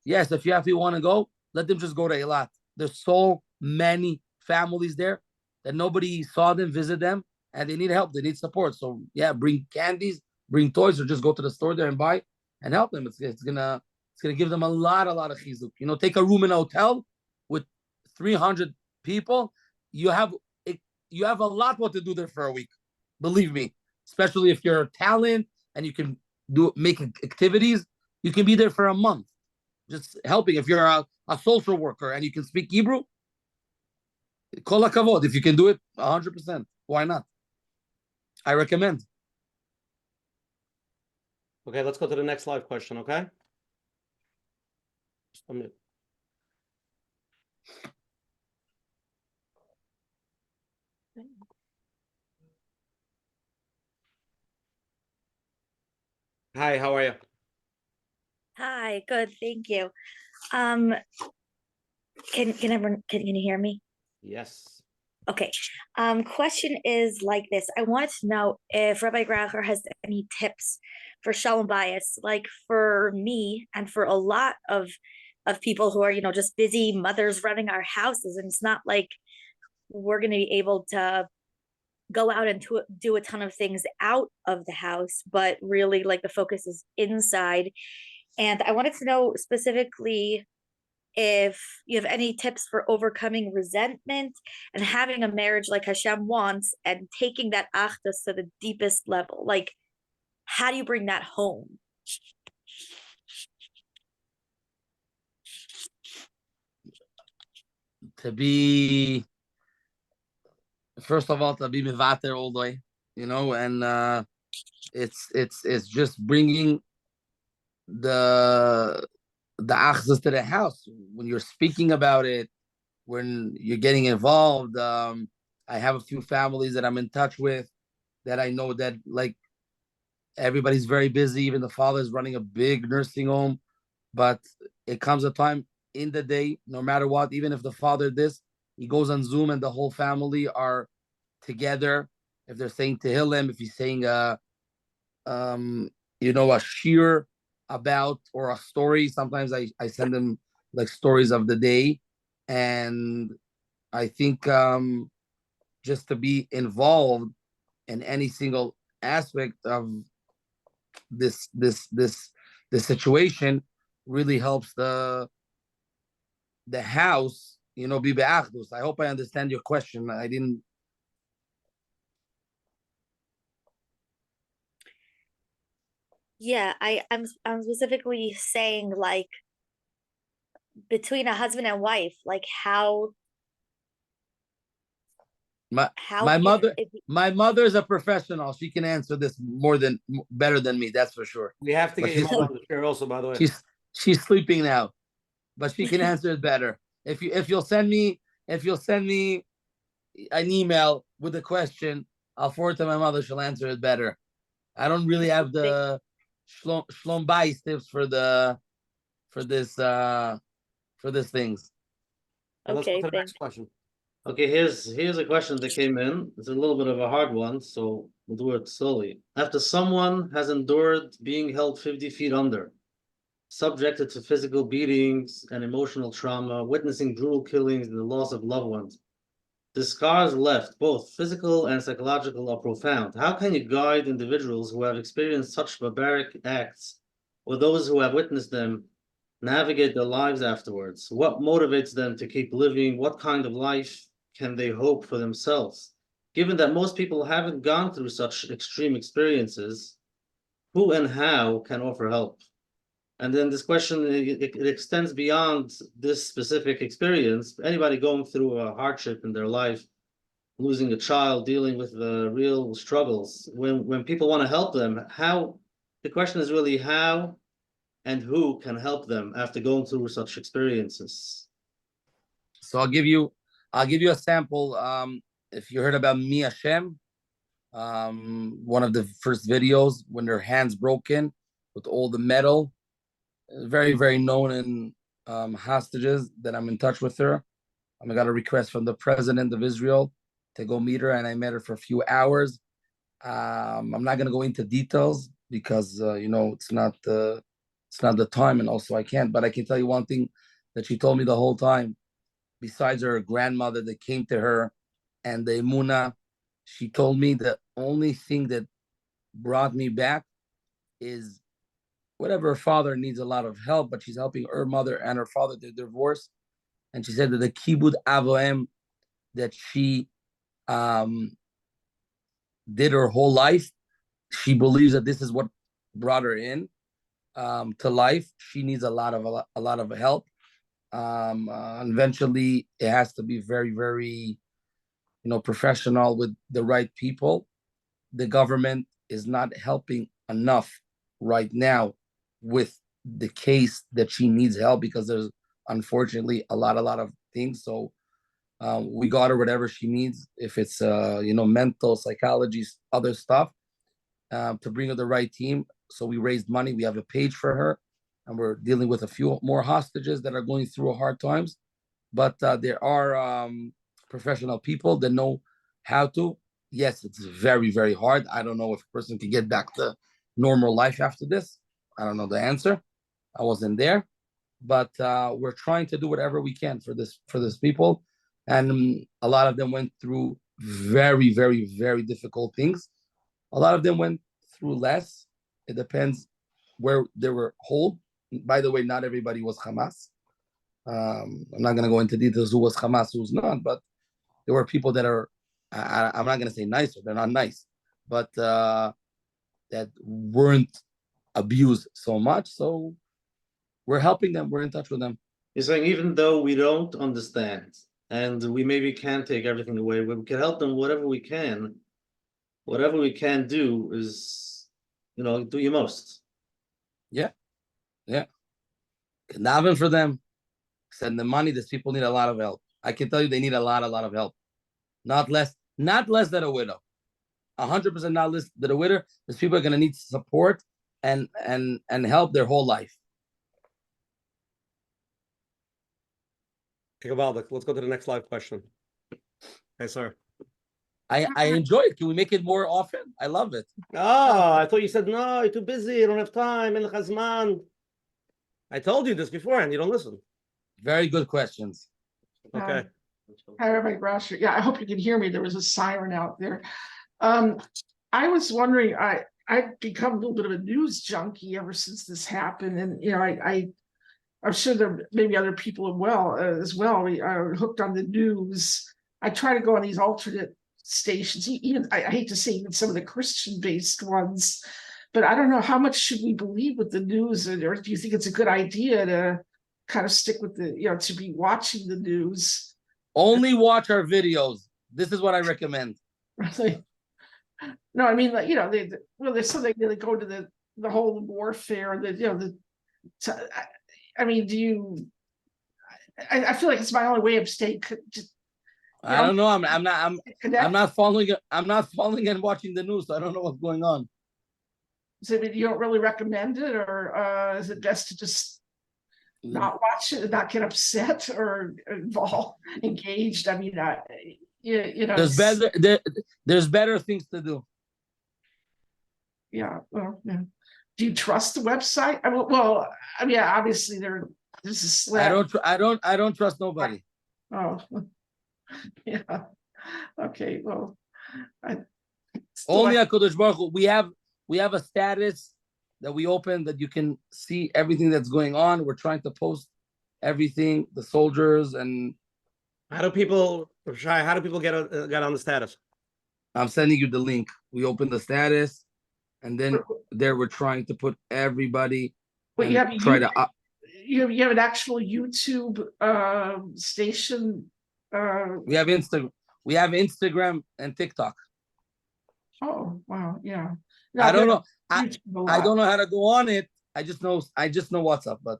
Yes, if you want to go, let them just go to Eilat. There's so many families there that nobody saw them, visit them, and they need help. They need support. So yeah, bring candies, bring toys, or just go to the store there and buy and help them. It's gonna give them a lot of chizuk. Take a room in a hotel with 300 people. You have a lot what to do there for a week. Believe me, especially if you're a talent and you can make activities. You can be there for a month, just helping. If you're a social worker and you can speak Hebrew, kol hakavod. If you can do it 100%, why not? I recommend. Okay, let's go to the next live question, okay? Hi, how are you? Hi, good, thank you. Can everyone, can you hear me? Yes. Okay. Question is like this. I wanted to know if Rabbi Graucher has any tips for Shalom Bayis, like for me and for a lot of people who are, just busy mothers running our houses, and it's not like we're going to be able to go out and to do a ton of things out of the house, but really like the focus is inside. And I wanted to know specifically if you have any tips for overcoming resentment and having a marriage like Hashem wants, and taking that achdus to the deepest level. Like, how do you bring that home? First of all, to be mevater all the way, and it's just bringing the access to the house when you're speaking about it, when you're getting involved. I have a few families that I'm in touch with that I know that, like, everybody's very busy. Even the father is running a big nursing home, but it comes a time in the day, no matter what, even if the father he goes on Zoom and the whole family are together. If they're saying Tehillim, if he's saying a shir about, or a story. Sometimes I send them like stories of the day, and I think just to be involved in any single aspect of this situation really helps the house, be be'achdus. I hope I understand your question. I didn't. Yeah, I'm specifically saying, like, between a husband and wife, like how my mother is a professional. She can answer this better than me. That's for sure. We have to get your mom on the chair also, by the way. She's sleeping now. but she can answer it better. If you'll send me an email with a question, I'll forward to my mother. She'll answer it better. I don't really have the shlom bayis tips for this things. Let's go Okay, to the thank next question. Okay, here's a question that came in. It's a little bit of a hard one, so we'll do it slowly. After someone has endured being held 50 feet under, subjected to physical beatings and emotional trauma, witnessing brutal killings and the loss of loved ones, the scars left, both physical and psychological, are profound. How can you guide individuals who have experienced such barbaric acts, or those who have witnessed them, navigate their lives afterwards? What motivates them to keep living? What kind of life can they hope for themselves? Given that most people haven't gone through such extreme experiences, who and how can offer help? And then this question, it extends beyond this specific experience. Anybody going through a hardship in their life, losing a child, dealing with the real struggles, when people want to help them, how, the question is really how and who can help them after going through such experiences. So I'll give you a sample. If you heard about Menachem, one of the first videos when their hands broken with all the metal, very, very known in hostages that I'm in touch with her. I got a request from the president of Israel to go meet her, and I met her for a few hours. I'm not going to go into details because it's not the time, and also I can't. But I can tell you one thing that she told me the whole time. Besides her grandmother that came to her and the emunah, she told me the only thing that brought me back is whatever her father needs a lot of help, but she's helping her mother and her father, they're divorced. And she said that the kibud avoem that she did her whole life, she believes that this is what brought her in to life. She needs a lot of help. Eventually, it has to be very, very, professional with the right people. The government is not helping enough right now with the case that she needs help because there's unfortunately a lot of things. So we got her whatever she needs, if it's mental, psychology, other stuff, to bring her the right team. So we raised money. We have a page for her, and we're dealing with a few more hostages that are going through hard times. But there are professional people that know how to. Yes, it's very, very hard. I don't know if a person can get back to normal life after this. I don't know the answer. I wasn't there, but we're trying to do whatever we can for this people, and a lot of them went through very, very, very difficult things. A lot of them went through less. It depends where they were held. By the way, not everybody was Hamas. I'm not going to go into details who was Hamas, who's not, but there were people that are, I'm not going to say nicer, they're not nice, but that weren't abused so much. So we're helping them. We're in touch with them. You're saying even though we don't understand and we maybe can't take everything away, we can help them whatever we can. Whatever we can do is, do your most. Yeah. Daven for them. Send them money. These people need a lot of help. I can tell you they need a lot of help. Not less than a widow. 100% not less than a widow. These people are going to need support and help their whole life. Let's go to the next live question. Hey, sir. I enjoy it. Can we make it more often? I love it. Oh, I thought you said, no, you're too busy. You don't have time. En chazman. I told you this before and you don't listen. Very good questions. Okay. Hi, Rabbi Graucher. Yeah, I hope you can hear me. There was a siren out there. I was wondering, I've become a little bit of a news junkie ever since this happened. And, I'm sure there may be other people as well. We are hooked on the news. I try to go on these alternate stations, even I hate to say even some of the Christian-based ones, but I don't know, how much should we believe with the news, or do you think it's a good idea to kind of stick with to be watching the news? Only watch our videos. This is what I recommend. Really? No, I mean, there's something they go to the whole warfare. I mean, do you I feel like it's my only way of staying just I don't know. I'm connected. not following it. I'm not following and watching the news. So I don't know what's going on. So you don't really recommend it, or is it best to just not watch it, not get upset or engaged? I mean, you know, There's better things to do. yeah. Well, yeah. Do you trust the website? Well, I mean, obviously this is I slap. don't trust nobody. Oh, yeah. Okay. Well, Only HaKadosh Baruch Hu. We have a status that we open that you can see everything that's going on. We're trying to post everything, the soldiers, and How do people, Shai, how do people get on the status? I'm sending you the link. We open the status, and then there we're trying to put everybody. But you have try to. You have an actual YouTube station. We have Instagram. We have Instagram and TikTok. Oh wow, yeah. I don't know. I don't know how to go on it. I just know WhatsApp, but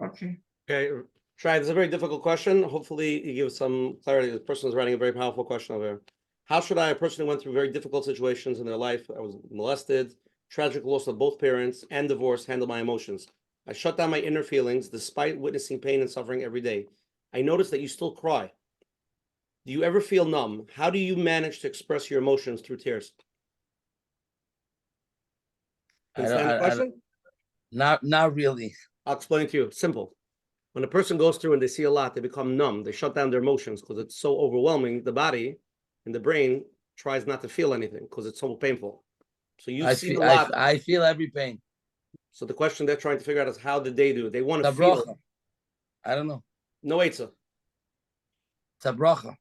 okay. Okay, Shai, this is a very difficult question. Hopefully you give some clarity. This person is writing a very powerful question over here. How should a person who went through very difficult situations in their life, I was molested, tragic loss of both parents, and divorce, handle my emotions? I shut down my inner feelings despite witnessing pain and suffering every day. I notice that you still cry. Do you ever feel numb? How do you manage to express your emotions through tears? Understand the question? Not really. I'll explain it to you. Simple. When a person goes through and they see a lot, they become numb. They shut down their emotions because it's so overwhelming. The body and the brain tries not to feel anything because it's so painful. So you see a lot. I feel every pain. So the question they're trying to figure out is how did they do it? They want to It's a feel bracha. I don't know. No Eitzah. It's a bracha.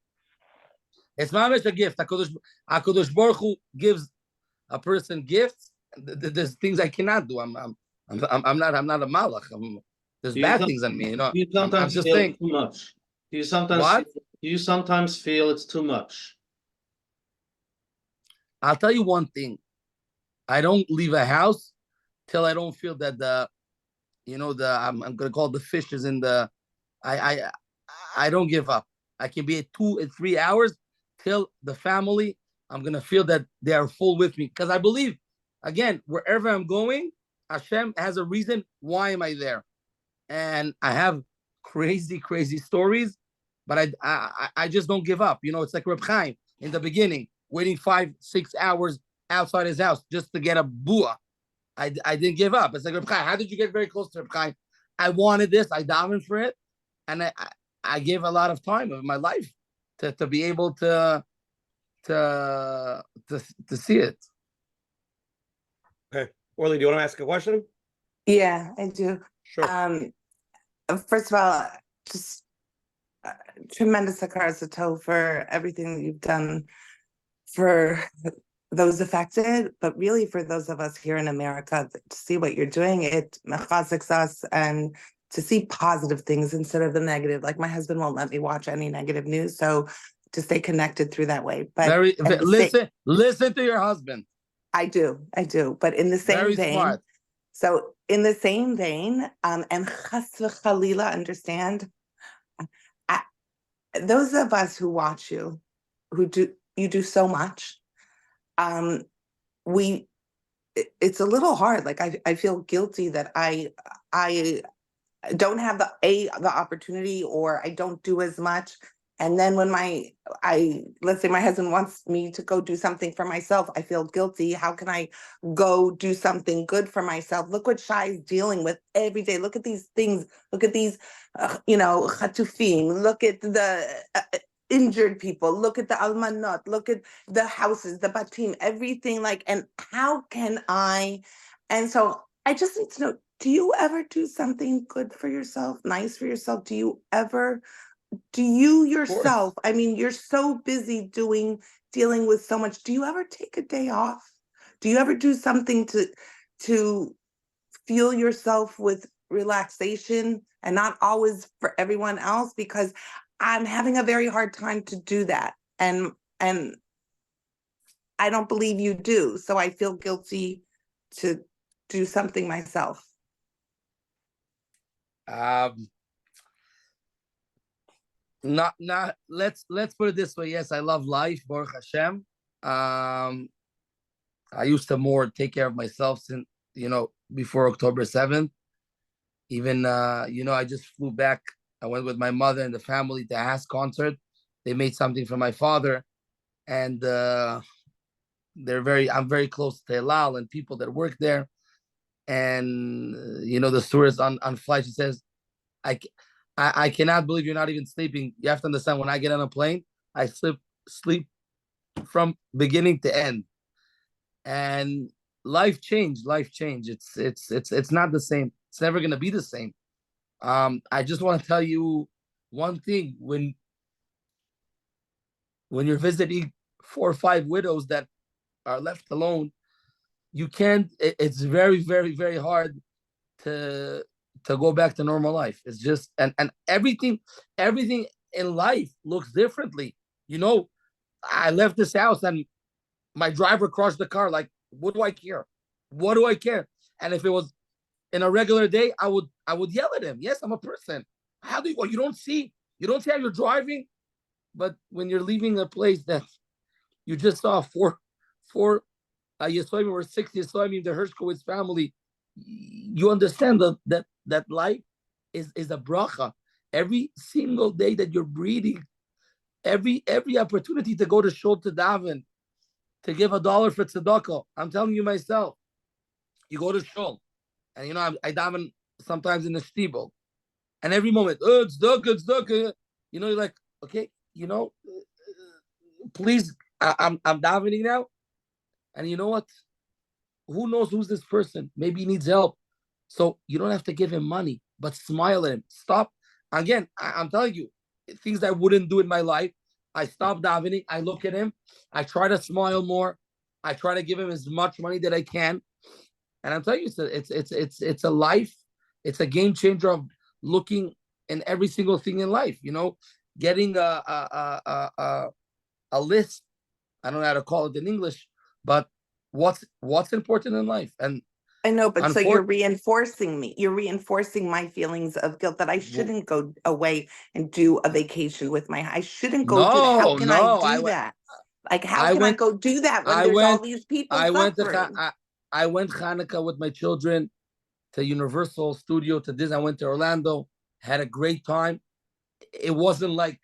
It's mamish a gift. HaKadosh Baruch Hu gives a person gifts. There's things I cannot do. I'm not a malach. There's bad things on me. You know. You sometimes just feel saying. too much. Do you sometimes What? do you sometimes feel it's too much? I'll tell you one thing. I don't leave a house till I don't feel that I'm gonna call the fishes in the. I don't give up. I can be at 2 and 3 hours till the family. I'm gonna feel that they are full with me because I believe, again, wherever I'm going, Hashem has a reason. Why am I there? And I have crazy stories, but I just don't give up. You know, it's like Reb Chaim in the beginning, waiting 5-6 hours outside his house just to get a bua. I didn't give up. It's like Reb Chaim. How did you get very close to Reb Chaim? I wanted this. I davened for it, and I gave a lot of time of my life to be able to see it. Okay. Orly, do you want to ask a question? Yeah, I do. Sure. First of all, just tremendous hakaras hatov for everything that you've done for those affected, but really for those of us here in America, to see what you're doing, it mechaziks us, and to see positive things instead of the negative. Like my husband won't let me watch any negative news, so to stay connected through that way. But listen to your husband. I do. But in the same Very vein, smart. So in the same vein, and chas v'chalila, understand, those of us who watch you, you do so much. It's a little hard. Like I feel guilty that I don't have the opportunity, or I don't do as much. And then when let's say my husband wants me to go do something for myself, I feel guilty. How can I go do something good for myself? Look what Shai is dealing with every day. Look at these things. Look at these, chatufim. Look at the injured people. Look at the almanot. Look at the houses, the batim, everything. And how can I? And so I just need to know, do you ever do something good for yourself, nice for yourself? Do you yourself, I mean, you're so busy dealing with so much. Do you ever take a day off? Do you ever do something to feel yourself with relaxation, and not always for everyone else? Because I'm having a very hard time to do that. And I don't believe you do. So I feel guilty to do something myself. not let's put it this way. Yes, I love life, Baruch Hashem. I used to more take care of myself since, before October 7th. Even I just flew back. I went with my mother and the family to Haas concert. They made something for my father, and I'm very close to Klal and people that work there. And the stewardess on flight, she says, I cannot believe you're not even sleeping. You have to understand, when I get on a plane, I sleep from beginning to end. And life changed. It's not the same. It's never gonna be the same. I just want to tell you one thing: when you're visiting 4 or 5 widows that are left alone, you can't. It's very, very, very hard to go back to normal life. It's just and everything in life looks differently. I left this house and my driver crushed the car. Like, what do I care? What do I care? And if it was in a regular day, I would yell at him. Yes, I'm a person. How do you don't see how you're driving? But when you're leaving a place that you just saw four Yisroel or 6 Yisroel, the Hershkowitz family, you understand that life is a bracha. Every single day that you're breathing, every opportunity to go to shul to daven, to give $1 for tzedakah. I'm telling you myself, you go to shul, and I daven sometimes in the shtibel, and every moment, it's tzedakah. You're like, okay, please, I'm davening now, and you know what? Who knows who's this person? Maybe he needs help. So you don't have to give him money, but smile at him. Stop. Again, I'm telling you, things I wouldn't do in my life. I stop davening. I look at him. I try to smile more. I try to give him as much money that I can. And I'm telling you, it's a life. It's a game changer of looking in every single thing in life. Getting a list. I don't know how to call it in English, but what's important in life. And I know, but so you're reinforcing me. You're reinforcing my feelings of guilt that I shouldn't go away and do a vacation with I shouldn't go do that. How can I do that? Like, how can I go do that when there's all these people suffering? I went Hanukkah with my children to Universal Studio, to Disney. I went to Orlando, had a great time. It wasn't like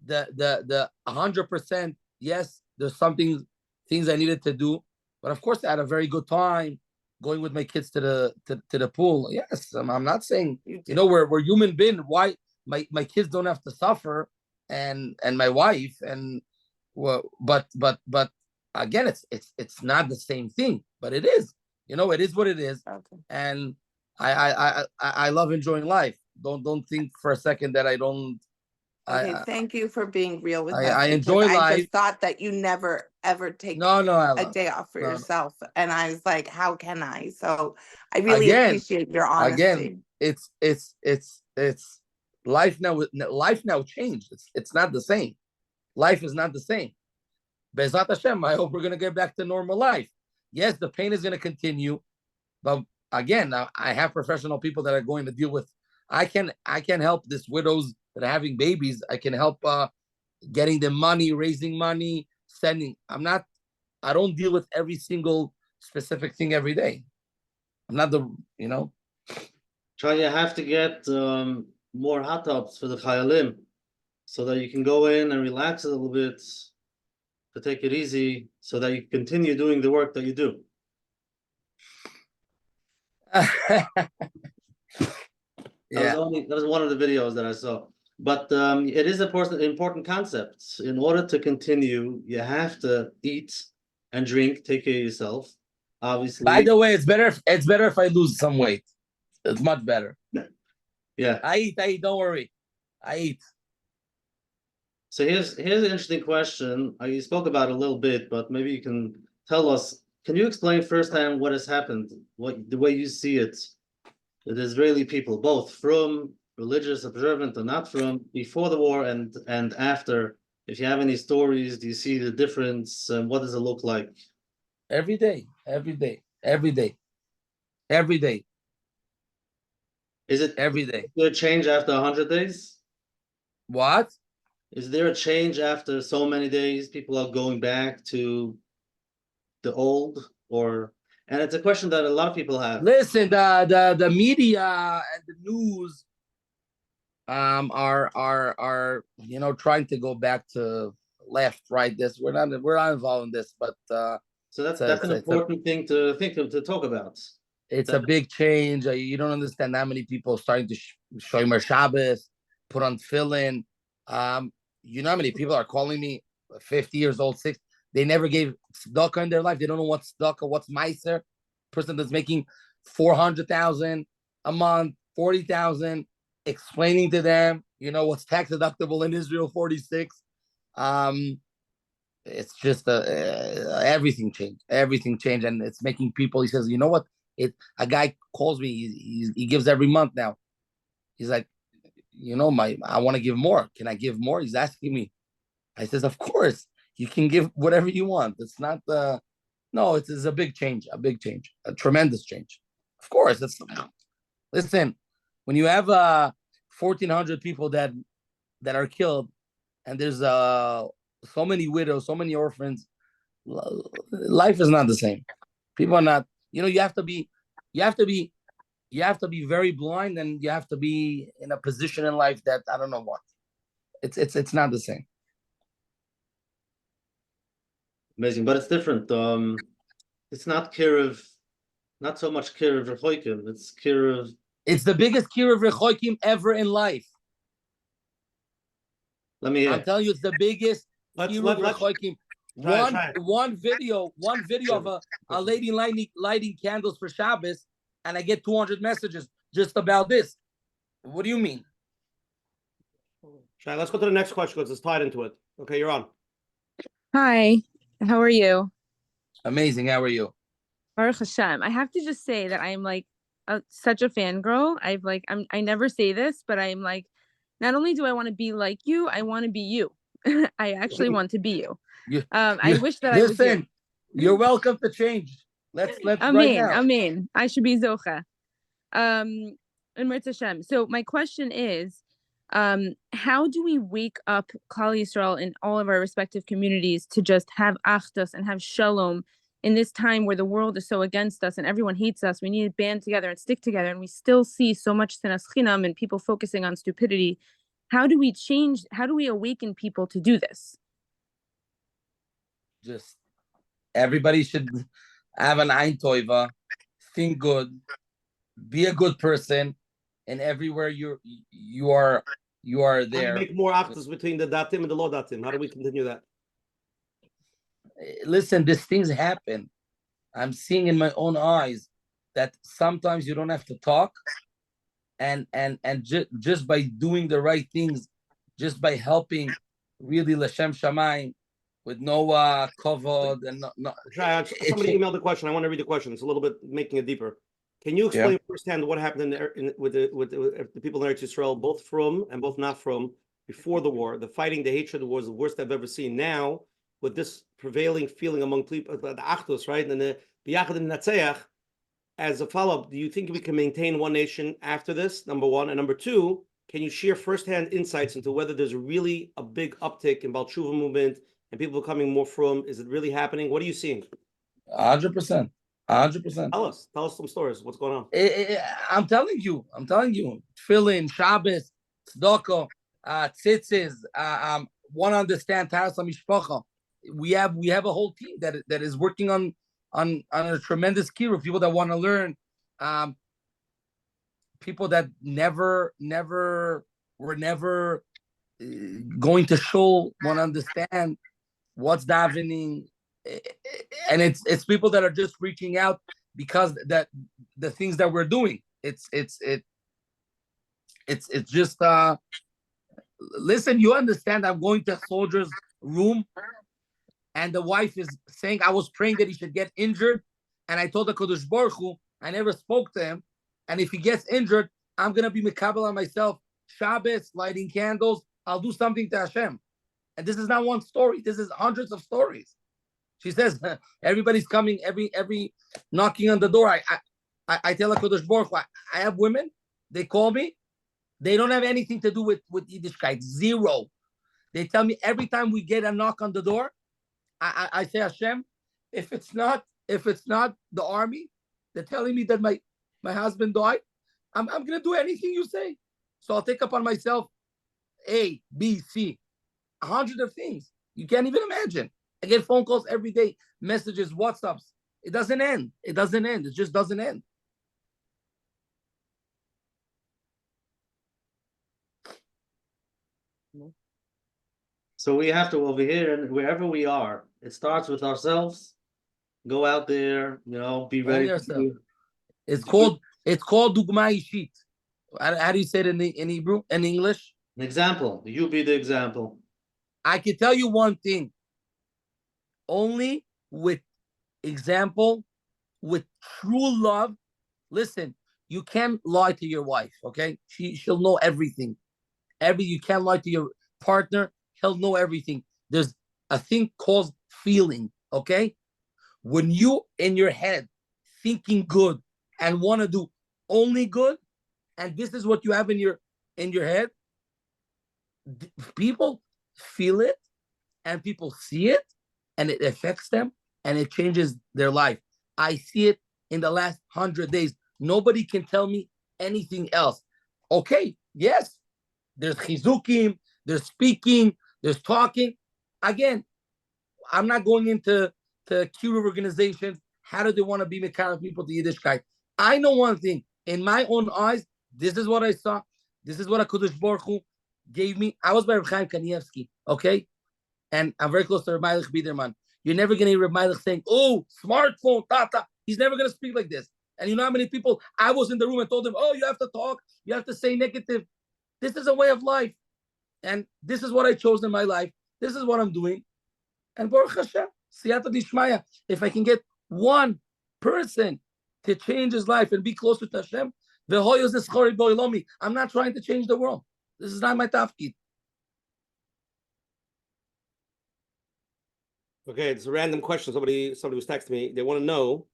the 100%. Yes, there's things I needed to do, but of course I had a very good time going with my kids to the pool. Yes, I'm not saying we're human beings. Why my kids don't have to suffer, and my wife, and but again, it's not the same thing. But it is, it is what it is. Okay. And I love enjoying life. Don't think for a second that I don't. Okay, thank you for being real with us. I enjoy life. I just thought that you never ever take a day off for yourself, and I was like, how can I? So I really appreciate your honesty. Again, it's life now. Life now changed. It's not the same. Life is not the same. Be'ezrat Hashem, I hope we're gonna get back to normal life. Yes, the pain is gonna continue, but again, I have professional people that are going to deal with. I can help these widows that are having babies. I can help getting them money, raising money, sending. I don't deal with every single specific thing every day. I'm not Try, you have to get more hot tubs for the chayalim, so that you can go in and relax a little bit, to take it easy, so that you continue doing the work that you do. Yeah, that was one of the videos that I saw. But it is an important concept. In order to continue, you have to eat and drink, take care of yourself. Obviously. By the way, it's better if I lose some weight. It's much better. Yeah. I eat. Don't worry. I eat. So here's an interesting question. You spoke about it a little bit, but maybe you can tell us. Can you explain firsthand what has happened? The way you see it, the Israeli people, both from religious observant and not from, before the war and after. If you have any stories, do you see the difference, and what does it look like? Every day. Is it every day? Will it change after 100 days? What? Is there a change after so many days? People are going back to the old, or and it's a question that a lot of people have. Listen, the media and the news are trying to go back to left, right. This we're not involved in this, but So that's it's an important thing to think of, to talk about. It's a big change. You don't understand how many people starting to Shomer Shabbos, put on tefillin. You know how many people are calling me 50 years old, 60. They never gave tzedakah in their life. They don't know what's tzedakah, what's meiser. Person that's making 400,000 a month, 40,000, explaining to them, what's tax deductible in Israel, 46. It's just everything changed. Everything changed, and it's making people. He says, you know what? A guy calls me. He gives every month now. He's like, I want to give more. Can I give more? He's asking me. I says, of course, you can give whatever you want. It's not no. It's a big change. A tremendous change. Of course, listen. When you have 1,400 people that are killed, and there's so many widows, so many orphans, life is not the same. People are not. You have to be very blind, and you have to be in a position in life that I don't know what. It's not the same. Amazing, but it's different. It's not Kiruv, not so much Kiruv Rechoikim. It's Kiruv. It's the biggest Kiruv Rechoikim ever in life. Let me hear. I'm telling you, it's the biggest Kiruv Rechoikim. One video of a lady lighting candles for Shabbos, and I get 200 messages just about this. What do you mean? Shai, let's go to the next question because it's tied into it. Okay, you're on. Hi, how are you? Amazing. How are you? Baruch Hashem. I have to just say that I'm like such a fangirl. I never say this, but I'm like, not only do I want to be like you, I want to be you. I actually want to be you. I wish that I was you. You're welcome to change. Let's Amen, right now. Amen. I should be Zocha. And Hashem. So my question is, how do we wake up Klal Yisroel in all of our respective communities to just have achdus and have shalom in this time where the world is so against us and everyone hates us? We need to band together and stick together, and we still see so much sinas chinam and people focusing on stupidity. How do we awaken people to do this? Just everybody should have an ein tova, think good, be a good person, and everywhere you are there. How do you make more achdus between the datim and the lo datim? How do we continue that? Listen, these things happen. I'm seeing in my own eyes that sometimes you don't have to talk, and just by doing the right things, just by helping, really l'shem shamayim, with no kavod and no. Somebody emailed the question. I want to read the question. It's a little bit making it deeper. Can you explain firsthand what happened with the people in Eretz Yisrael, both from and both not from, before the war? The fighting, the hatred was the worst I've ever seen. Now, with this prevailing feeling among people, the achdus, right, and the biyachad and natzeach, as a follow-up, do you think we can maintain one nation after this, number one? And number two, can you share firsthand insights into whether there's really a big uptick in Baal Tshuva movement and people becoming more from? Is it really happening? What are you seeing? 100%. 100%. Tell us some stories. What's going on? I'm telling you. Tefillin, Shabbos, tzedakah, tzitzis. Want to understand Taras HaMishpacha. We have a whole team that is working on a tremendous kiruv. People that want to learn. People that never were going to shul, want to understand what's davening. And it's people that are just reaching out because that the things that we're doing. It's just listen, you understand, I'm going to a soldier's room and the wife is saying, I was praying that he should get injured, and I told the Kodesh Baruch Hu, I never spoke to him, and if he gets injured, I'm gonna be mekabel on myself, Shabbos, lighting candles, I'll do something to Hashem. And this is not one story, this is hundreds of stories. She says, everybody's coming, every knocking on the door. I tell HaKadosh Baruch Hu, I have women, they call me, They don't have anything to do with Yiddishkeit. Zero. They tell me every time we get a knock on the door, I say, Hashem, if it's not the army, they're telling me that my husband died, I'm gonna do anything you say. So I'll take upon myself A, B, C, 100 of things. You can't even imagine. I get phone calls every day, messages, WhatsApps. It doesn't end. It doesn't end. It just doesn't end. So we have to, over here, and wherever we are, it starts with ourselves. Go out there, be ready. It's called dugma ishit. How do you say it in Hebrew, in English? An example. You be the example. I can tell you one thing. Only with example, with true love. Listen, you can't lie to your wife, okay? She'll know everything. You can't lie to your partner. He'll know everything. There's a thing called feeling, okay? When you in your head thinking good and want to do only good, and this is what you have in your head, people feel it and people see it and it affects them and it changes their life. I see it in the last 100 days. Nobody can tell me anything else. Okay, yes, there's chizukim, there's speaking, there's talking. Again, I'm not going into kiruv organizations. How do they want to be mekar people to Yiddishkeit? I know one thing. In my own eyes, this is what I saw. This is what HaKadosh Baruch Hu gave me. I was by Reb Chaim Kanievsky, okay? And I'm very close to Reb Meilich Biederman. You're never going to hear Reb Meilich saying, oh, smartphone, tata. He's never going to speak like this. And you know how many people, I was in the room and told them, oh, you have to talk. You have to say negative. This is a way of life. And this is what I chose in my life. This is what I'm doing. And Baruch Hashem, Siyata Dishmaya, if I can get one person to change his life and be closer to Hashem, I'm not trying to change the world. This is not my tafkid. Okay, it's a random question. Somebody was texting me. They want to know,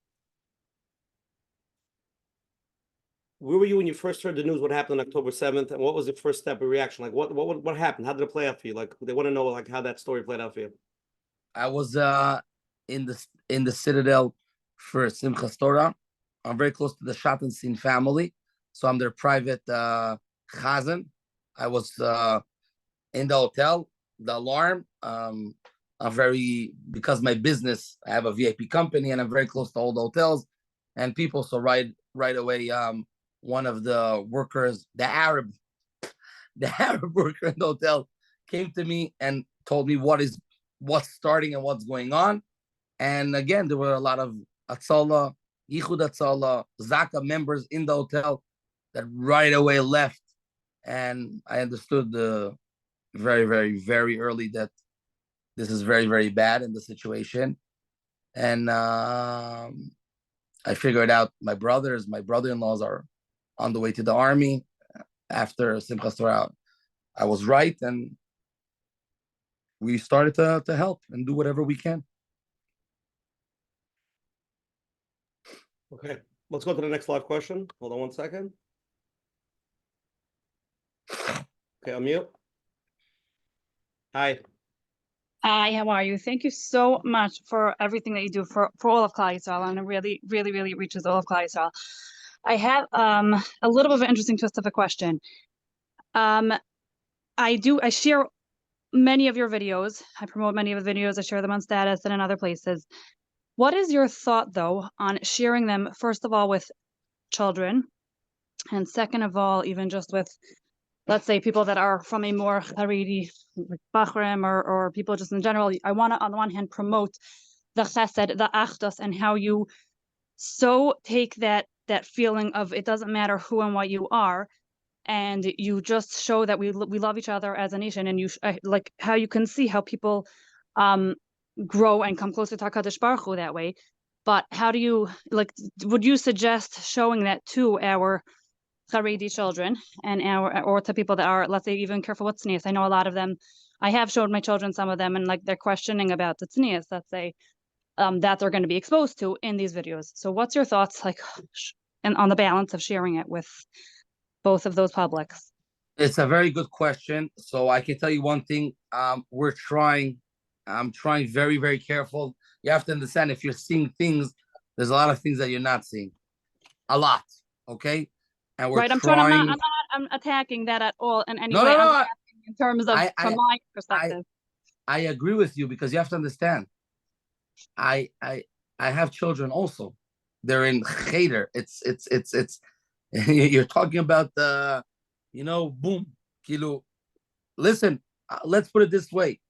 where were you when you first heard the news? What happened on October 7th? And what was the first step of reaction? Like, what happened? How did it play out for you? Like, they want to know, like, how that story played out for you. I was in the Citadel for Simchas Torah. I'm very close to the Schattenstein family, so I'm their private chazan. I was in the hotel, the alarm. I'm because my business, I have a VIP company, and I'm very close to all the hotels and people. So right away, one of the workers, the Arab worker in the hotel, came to me and told me what's starting and what's going on. And again, there were a lot of Atzala, Yichud Atzala, Zaka members in the hotel that right away left. And I understood very, very, very early that this is very, very bad in the situation. And I figured out my brother-in-laws are on the way to the army. After Simchas Torah, I was right, and we started to help and do whatever we can. Okay, let's go to the next live question. Hold on one second. Okay, unmute. Hi. Hi, how are you? Thank you so much for everything that you do for all of Klal Yisrael, and it really, really, really reaches all of Klal Yisrael. I have a little bit of an interesting twist of a question. I share many of your videos. I promote many of the videos. I share them on status and in other places. What is your thought, though, on sharing them, first of all, with children, and second of all, even just with, let's say, people that are from a more Haredi, like Bachrim, or people just in general? I want to, on the one hand, promote the chesed, the achdus, and how you so take that feeling of it doesn't matter who and what you are, and you just show that we love each other as a nation, and you like how you can see how people grow and come closer to HaKadosh Baruch Hu that way. But how do you, like, would you suggest showing that to our Haredi children and or to people that are, let's say, even careful with tznius? I know a lot of them, I have showed my children some of them, and like they're questioning about the tznius, let's say, that they're going to be exposed to in these videos. So what's your thoughts, like, and on the balance of sharing it with both of those publics? It's a very good question. So I can tell you one thing. We're trying. I'm trying very, very careful. You have to understand if you're seeing things, there's a lot of things that you're not seeing. A lot. Okay. And we're Right. I'm trying. not I'm attacking that at all in any No, way. no, I'm no. asking in terms of from my perspective. I agree with you because you have to understand. I have children also. They're in cheder. It's you're talking about boom, kilo. Listen, let's put it this way.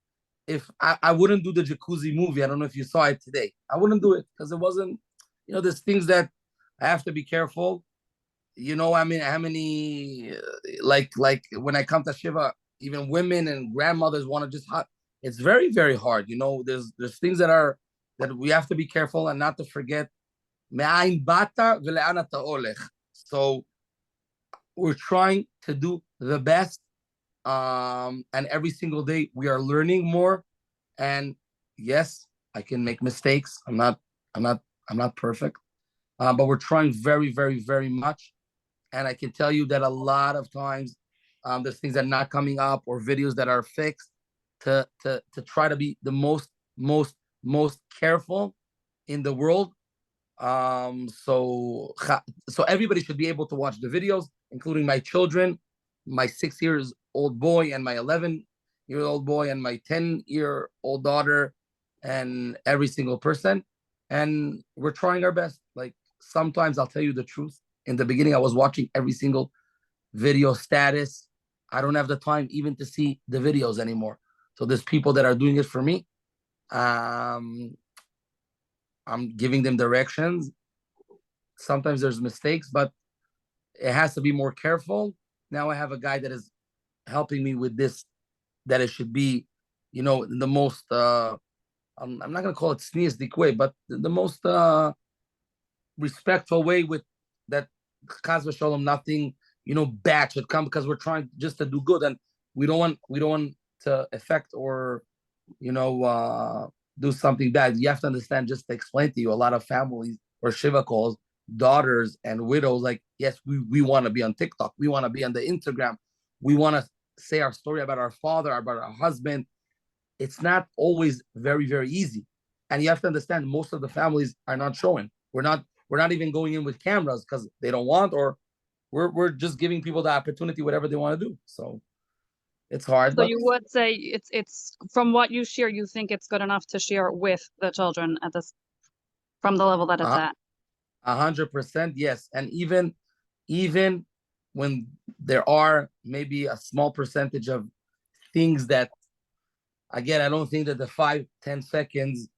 If I wouldn't do the jacuzzi movie, I don't know if you saw it today. I wouldn't do it because it wasn't, there's things that I have to be careful. I mean, how many, like when I come to Shiva, even women and grandmothers want to just it's very, very hard. There's things that we have to be careful and not to forget. So we're trying to do the best. And every single day we are learning more. And yes, I can make mistakes. I'm not perfect. But we're trying very, very, very much. And I can tell you that a lot of times there's things that are not coming up or videos that are fixed to try to be the most careful in the world. So everybody should be able to watch the videos, including my children, my 6-year-old boy and my 11-year-old boy and my 10-year-old daughter, and every single person. And we're trying our best. Like sometimes I'll tell you the truth. In the beginning, I was watching every single video status. I don't have the time even to see the videos anymore. So there's people that are doing it for me. I'm giving them directions. Sometimes there's mistakes, but it has to be more careful. Now I have a guy that is helping me with this, that it should be, the most, I'm not going to call it sneezdik way, but the most respectful way with that, chas v'sholom, nothing, bad should come, because we're trying just to do good, and we don't want to affect or, do something bad. You have to understand, just to explain to you, a lot of families or Shiva calls, daughters and widows, like, yes, we want to be on TikTok. We want to be on the Instagram. We want to say our story about our father, about our husband. It's not always very, very easy. And you have to understand, most of the families are not showing. We're not even going in with cameras because they don't want, or we're just giving people the opportunity, whatever they want to do. So it's hard. So but you would say it's from what you share, you think it's good enough to share with the children at this, from the level that it's at. 100%, yes. And even when there are maybe a small percentage of things that, again, I don't think that the 5-10 seconds,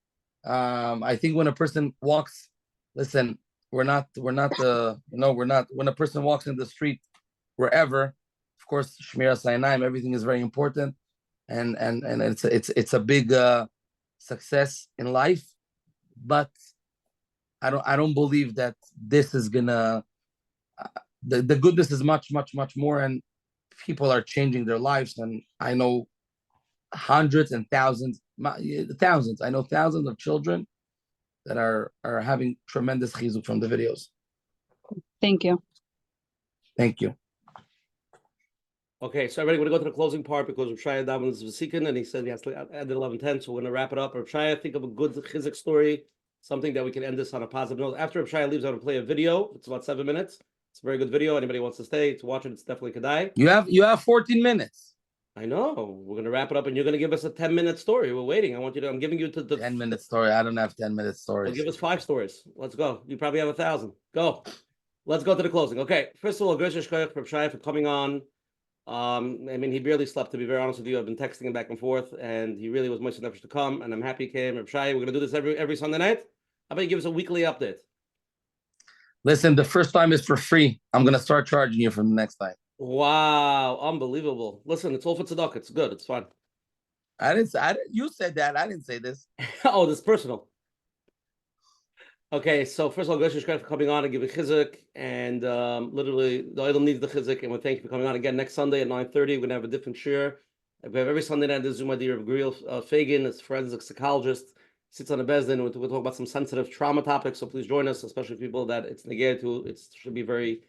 I think when a person walks, listen, we're not when a person walks in the street, wherever, of course, Shmira Sainaim, everything is very important, and it's a big success in life. But I don't believe that this is gonna, the goodness is much, much, much more, and people are changing their lives. And I know hundreds and thousands. I know thousands of children that are having tremendous chizuk from the videos. Thank you. Thank you. Okay, so everybody, we're going to go to the closing part because Shai Daven is vasikin, and he said he has to end at 11:10, so we're going to wrap it up. Shai, think of a good chizuk story, something that we can end this on a positive note. After Shai leaves, I'm going to play a video. It's about 7 minutes. It's a very good video. Anybody wants to stay to watch it, it's definitely kedai. You have 14 minutes. I know. We're going to wrap it up, and you're going to give us a 10-minute story. We're waiting. I'm giving you the 10-minute story. I don't have 10-minute stories. Well, give us 5 stories. Let's go. You probably have 1,000. Go. Let's go to the closing. Okay. First of all, Gershon Shkoyach for Shai for coming on. I mean, he barely slept, to be very honest with you. I've been texting him back and forth, and he really was much enough to come, and I'm happy he came. Reb Shai, we're going to do this every Sunday night. How about you give us a weekly update? Listen, the first time is for free. I'm going to start charging you from the next time. Wow, unbelievable. Listen, it's all for tzedakah. It's good. It's fun. You said that. I didn't say this. Oh, this is personal. Okay, so first of all, Gershon Shkoyach for coming on and giving chizuk, and literally the Olam needs the chizuk, and we thank you for coming on again next Sunday at 9:30. We're gonna have a different shir. We have every Sunday night the Zoom idea of Griel Fagin, as forensic psychologist, sits on a bezdin. We'll talk about some sensitive trauma topics. So please join us, especially people that it's negated to. It should be very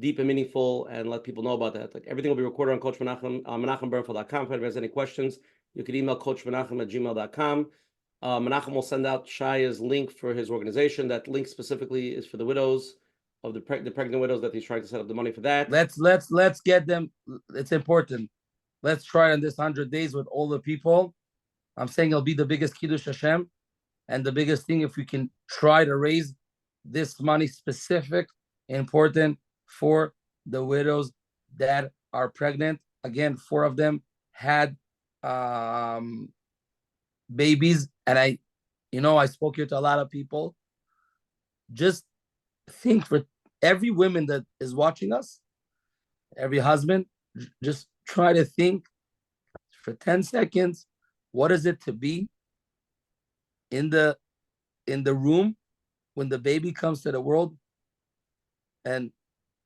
deep and meaningful, and let people know about that. Like everything will be recorded on Coach Menachem, Menachembernfeld.com. If anybody has any questions, you can email coachmenachem@gmail.com. Menachem will send out Shai's link for his organization. That link specifically is for the widows of the pregnant widows that he's trying to set up the money for that. Let's get them. It's important. Let's try on this 100 days with all the people. I'm saying it'll be the biggest Kiddush Hashem, and the biggest thing if we can try to raise this money specific, important for the widows that are pregnant. Again, 4 of them had babies, and I spoke here to a lot of people. Just think for every woman that is watching us, every husband, just try to think for 10 seconds, what is it to be in the room when the baby comes to the world and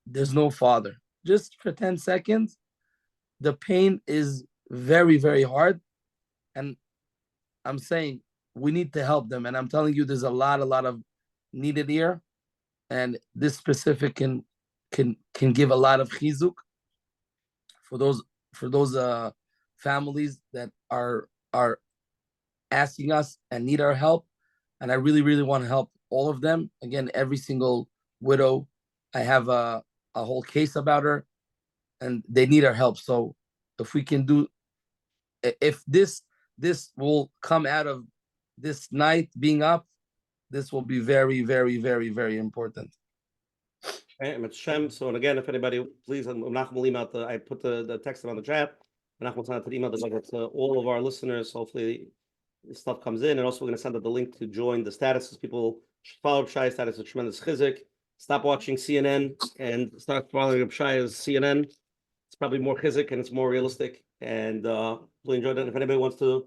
there's no father? Just for 10 seconds, the pain is very, very hard. And I'm saying we need to help them. And I'm telling you, there's a lot of needed here. And this specific can give a lot of chizuk for those families that are asking us and need our help. And I really, really want to help all of them. Again, every single widow, I have a whole case about her, and they need our help. So if we can do, if this will come out of this night being up, this will be very, very, very, very important. Okay, Menachem. So, and again, if anybody, please, Menachem will email I put the text on the chat. Menachem will send out the email to all of our listeners. Hopefully, this stuff comes in. And also, we're going to send out the link to join the statuses. People should follow Shai status. It's tremendous chizuk. Stop watching CNN and start following Shai's CNN. It's probably more chizuk and it's more realistic. And really enjoy that. If anybody wants to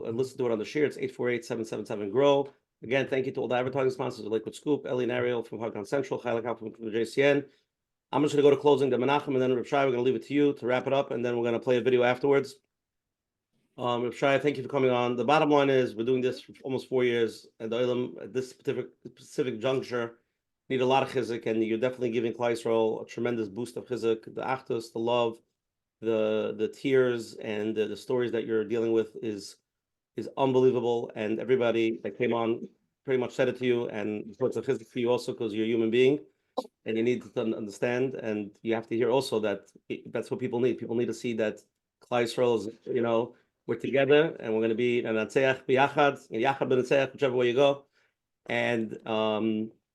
listen to it on the share, it's 848-777-GROW. Again, thank you to all the advertising sponsors, Liquid Scoop, Ellie and Ariel from Haggan Central, Chaylik from the JCN. I'm just going to go to closing the Menachem, and then Reb Shai, we're going to leave it to you to wrap it up, and then we're going to play a video afterwards. Reb Shai, thank you for coming on. The bottom line is we're doing this for almost 4 years, and the Olam at this specific juncture need a lot of chizuk, and you're definitely giving Klal Yisrael a tremendous boost of chizuk, the achdus, the love, the tears, and the stories that you're dealing with is unbelievable. And everybody that came on pretty much said it to you, and it's a chizuk for you also because you're a human being and you need to understand, and you have to hear also that that's what people need. People need to see that Klal Yisrael is, we're together and we're going to be Nanatzeach b'yachad, yachad b'natzeach, whichever way you go. And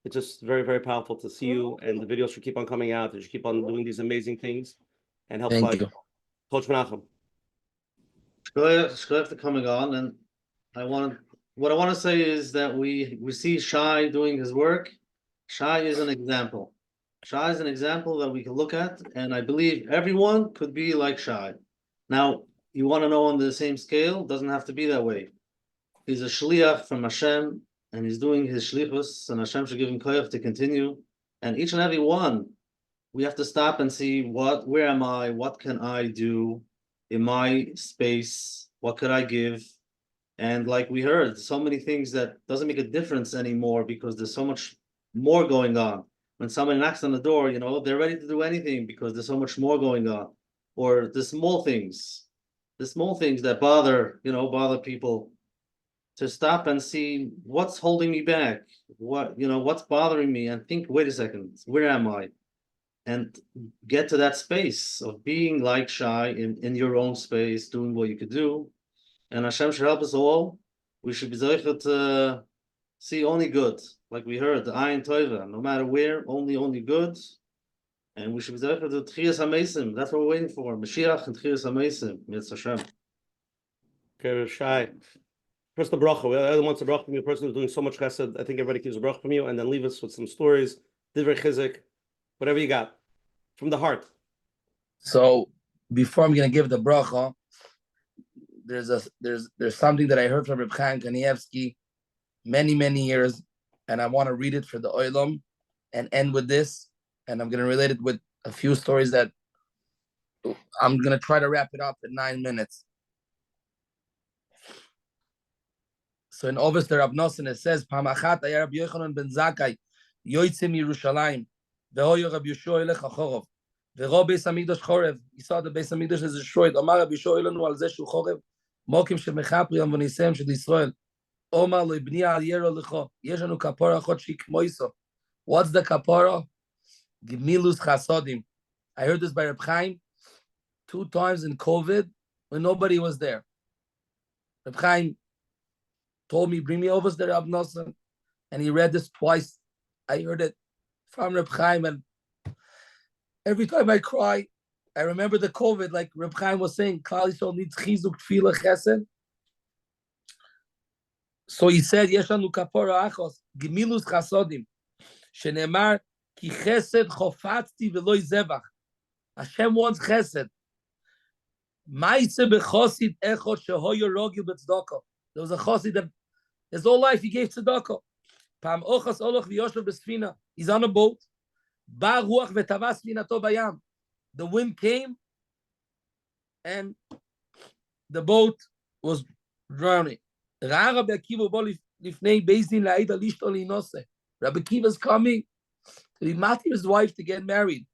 it's just very, very powerful to see you, and the videos should keep on coming out. You should keep on doing these amazing things and help. Thank you. Coach Menachem. Shkoyach for coming on, and what I want to say is that we see Shai doing his work. Shai is an example. Shai is an example that we can look at, and I believe everyone could be like Shai. Now, you want to know on the same scale, doesn't have to be that way. He's a shliach from Hashem, and he's doing his shlichus, and Hashem should give him koyach to continue. And each and every one, we have to stop and see where am I? What can I do in my space? What could I give? And like we heard, so many things that doesn't make a difference anymore because there's so much more going on. When somebody knocks on the door, they're ready to do anything because there's so much more going on. Or the small things that bother people, to stop and see what's holding me back, what's bothering me, and think, wait a second, where am I? And get to that space of being like Shai in your own space, doing what you could do. And Hashem should help us all. We should be zeicher to see only good, like we heard, the Ayin Tova, no matter where, only good. And we should be zeicher to Tchias HaMeisim. That's what we're waiting for. Mashiach and Tchias HaMeisim. Mitzvah Hashem. Okay, Shai. First, the bracha. Everyone wants a bracha from you. A person who's doing so much chesed. I think everybody keeps a bracha from you, and then leave us with some stories, divrei chizuk, whatever you got from the heart. So before I'm gonna give the bracha, there's something that I heard from Reb Chaim Kanievsky many years, and I want to read it for the Olam and end with this. And I'm gonna relate it with a few stories that I'm gonna try to wrap it up in 9 minutes. So in Ovis the Rab Nosson it says, Pamachat Ayar Rabbi Yochanan ben Zakkai Yoitzim Yerushalayim Ve'hoyo Rabbi Yeshua elech hachorov. Ve'ro Beis Hamikdash chorev. He saw the Beis Hamikdash is destroyed. Amar Rabbi Yeshua elenu al zeh shu chorev. Mokim shemechapri am v'nisem shel Yisroel. Omar lo ibni al yero lecho. Yesh lanu kapara achot shehi kmoiso. What's the kapara? Gimilus chasodim. I heard this by Reb Chaim 2 times in COVID when nobody was there. Reb Chaim told me, bring me over to the Rab Nosson. And he read this twice. I heard it from Reb Chaim, and every time I cry, I remember the COVID, like Reb Chaim was saying, Klal Yisrael needs chizuk, tefillah, chesed. So he said, Yesh lanu kapara achos, gemilus chasodim, shenemar, ki chesed chofatzti v'lo zevach. Hashem wants chesed. Ma'ase bechosid echot shehoyo rogil b'tzedakah. There was a chosid that his whole life he gave tzedakah. Pam ochas oloch v'yoshev b'sfina. He's on a boat. Ba ruach v'tavas minato bayam. The wind came, and the boat was drowning. Rabbi Akiva bo lifnei beis din la'ida lishto li'nose. Rabbi Akiva's coming to be Matthew his wife to get married.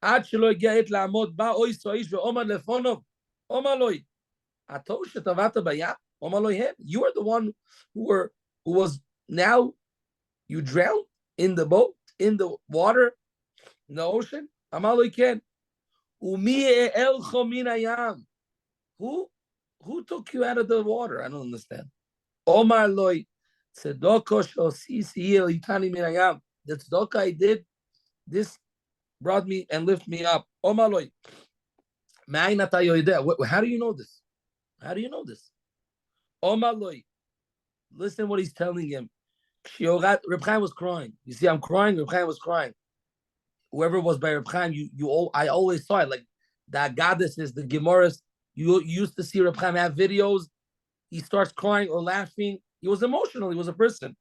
Ad shelo hagi'a et la'amod ba ois ha'ish ve'omar lefonov. Omar loi. Ato shetavata bayam. Omar loi hem. You are the one who was now you drowned in the boat, in the water, in the ocean. Amar loi ken. Umi elcho min hayam. Who took you out of the water? I don't understand. Omar loi. Tzedoko shosisi itani min hayam. The tzedakah I did, this brought me and lifted me up. Omar loi. How do you know this? How do you know this? Omar loi. Listen what he's telling him. Reb Chaim was crying. You see, I'm crying. Reb Chaim was crying. Whoever was by Reb Chaim, I always saw it. Like the goddesses, the Gemaras. You used to see Reb Chaim have videos. He starts crying or laughing. He was emotional. He was a person.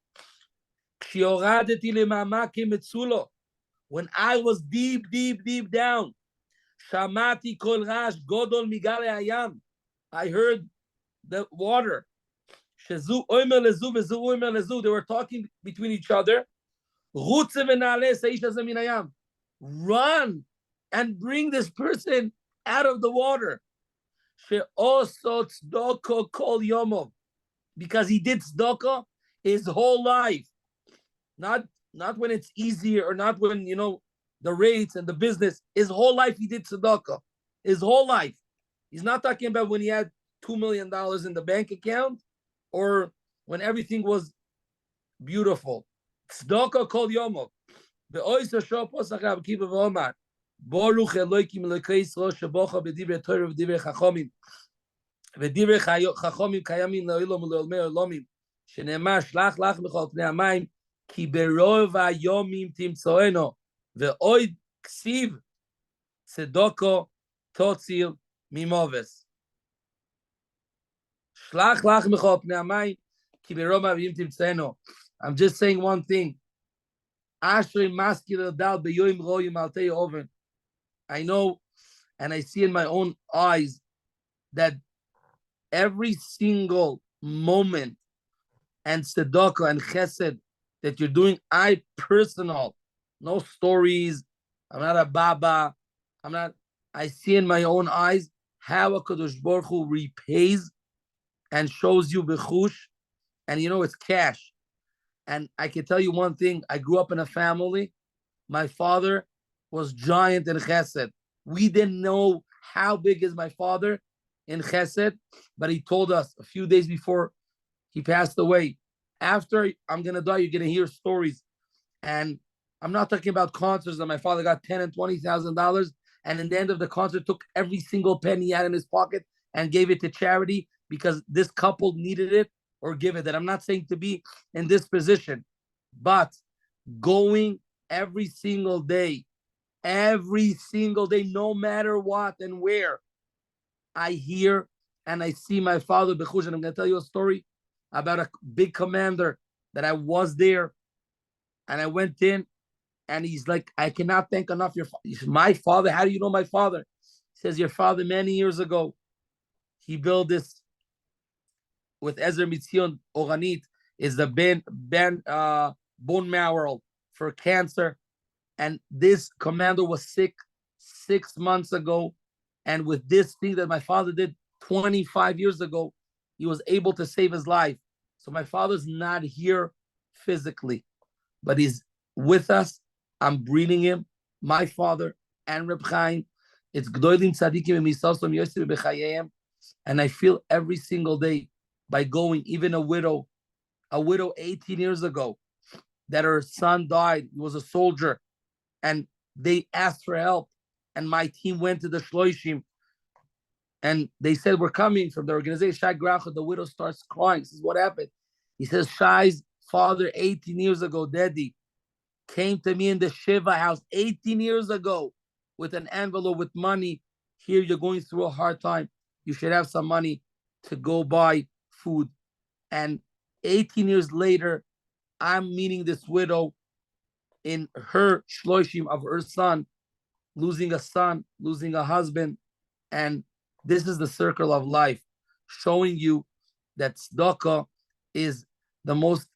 When I was deep, deep, deep down, Shamati kol rash godol migale hayam. I heard the water. Shezu oimer lezu vezu oimer lezu. They were talking between each other. Run and bring this person out of the water. Because he did tzedakah his whole life. Not when it's easier or not when, the rates and the business. His whole life he did tzedakah. His whole life. He's not talking about when he had $2 million in the bank account or when everything was beautiful. Tzedakah kol yomov. Ve'oisa shor posach Rabbi Akiva v'omar. Baruch Elokim Elokei Yisrael shebocha b'divrei Torah v'divrei Chachomim. V'divrei Chachomim kayamim la'olam u'le'olmei olamim. Shenemar shlach lach b'chol pnei hamayim ki berov hayomim timtzoeno. Ve'oid ksiv tzedakah totzil mimoves. Shlach lach b'chol pnei hamayim ki berov hayomim timtzoeno. I'm just saying one thing. I know and I see in my own eyes that every single moment and tzedakah and chesed that you're doing, I personal, no stories, I'm not a baba, I see in my own eyes how HaKadosh Baruch Hu repays and shows you bechush, and it's cash. And I can tell you one thing. I grew up in a family. My father was giant in chesed. We didn't know how big is my father in chesed, but he told us a few days before he passed away, after I'm going to die, you're going to hear stories. And I'm not talking about concerts that my father got $10,000 and $20,000. And in the end of the concert, took every single penny he had in his pocket and gave it to charity because this couple needed it. Or give it. That I'm not saying to be in this position, but going every single day, no matter what and where, I hear and I see my father Bechush. And I'm going to tell you a story about a big commander that I was there, and I went in, and he's like, I cannot thank enough my father. How do you know my father? He says, your father many years ago, he built this. With Ezer Mitzion Oranit is the bone marrow for cancer. And this commander was sick 6 months ago. And with this thing that my father did 25 years ago, he was able to save his life. So my father's not here physically, but he's with us. I'm breathing him, my father and Reb Chaim. It's Gdoilim Tzadikim Misasom Yosef B'Chayim. And I feel every single day by going, even a widow 18 years ago, that her son died. He was a soldier. And they asked for help. And my team went to the Shloishim. And they said, we're coming from the organization. Shai Graucher, the widow starts crying. This is what happened. He says, Shai's father, 18 years ago, Daddy, came to me in the Shiva house 18 years ago with an envelope with money. Here you're going through a hard time. You should have some money to go buy food. And 18 years later, I'm meeting this widow in her shloishim of her son, losing a husband. And this is the circle of life, showing you that tzedakah is the most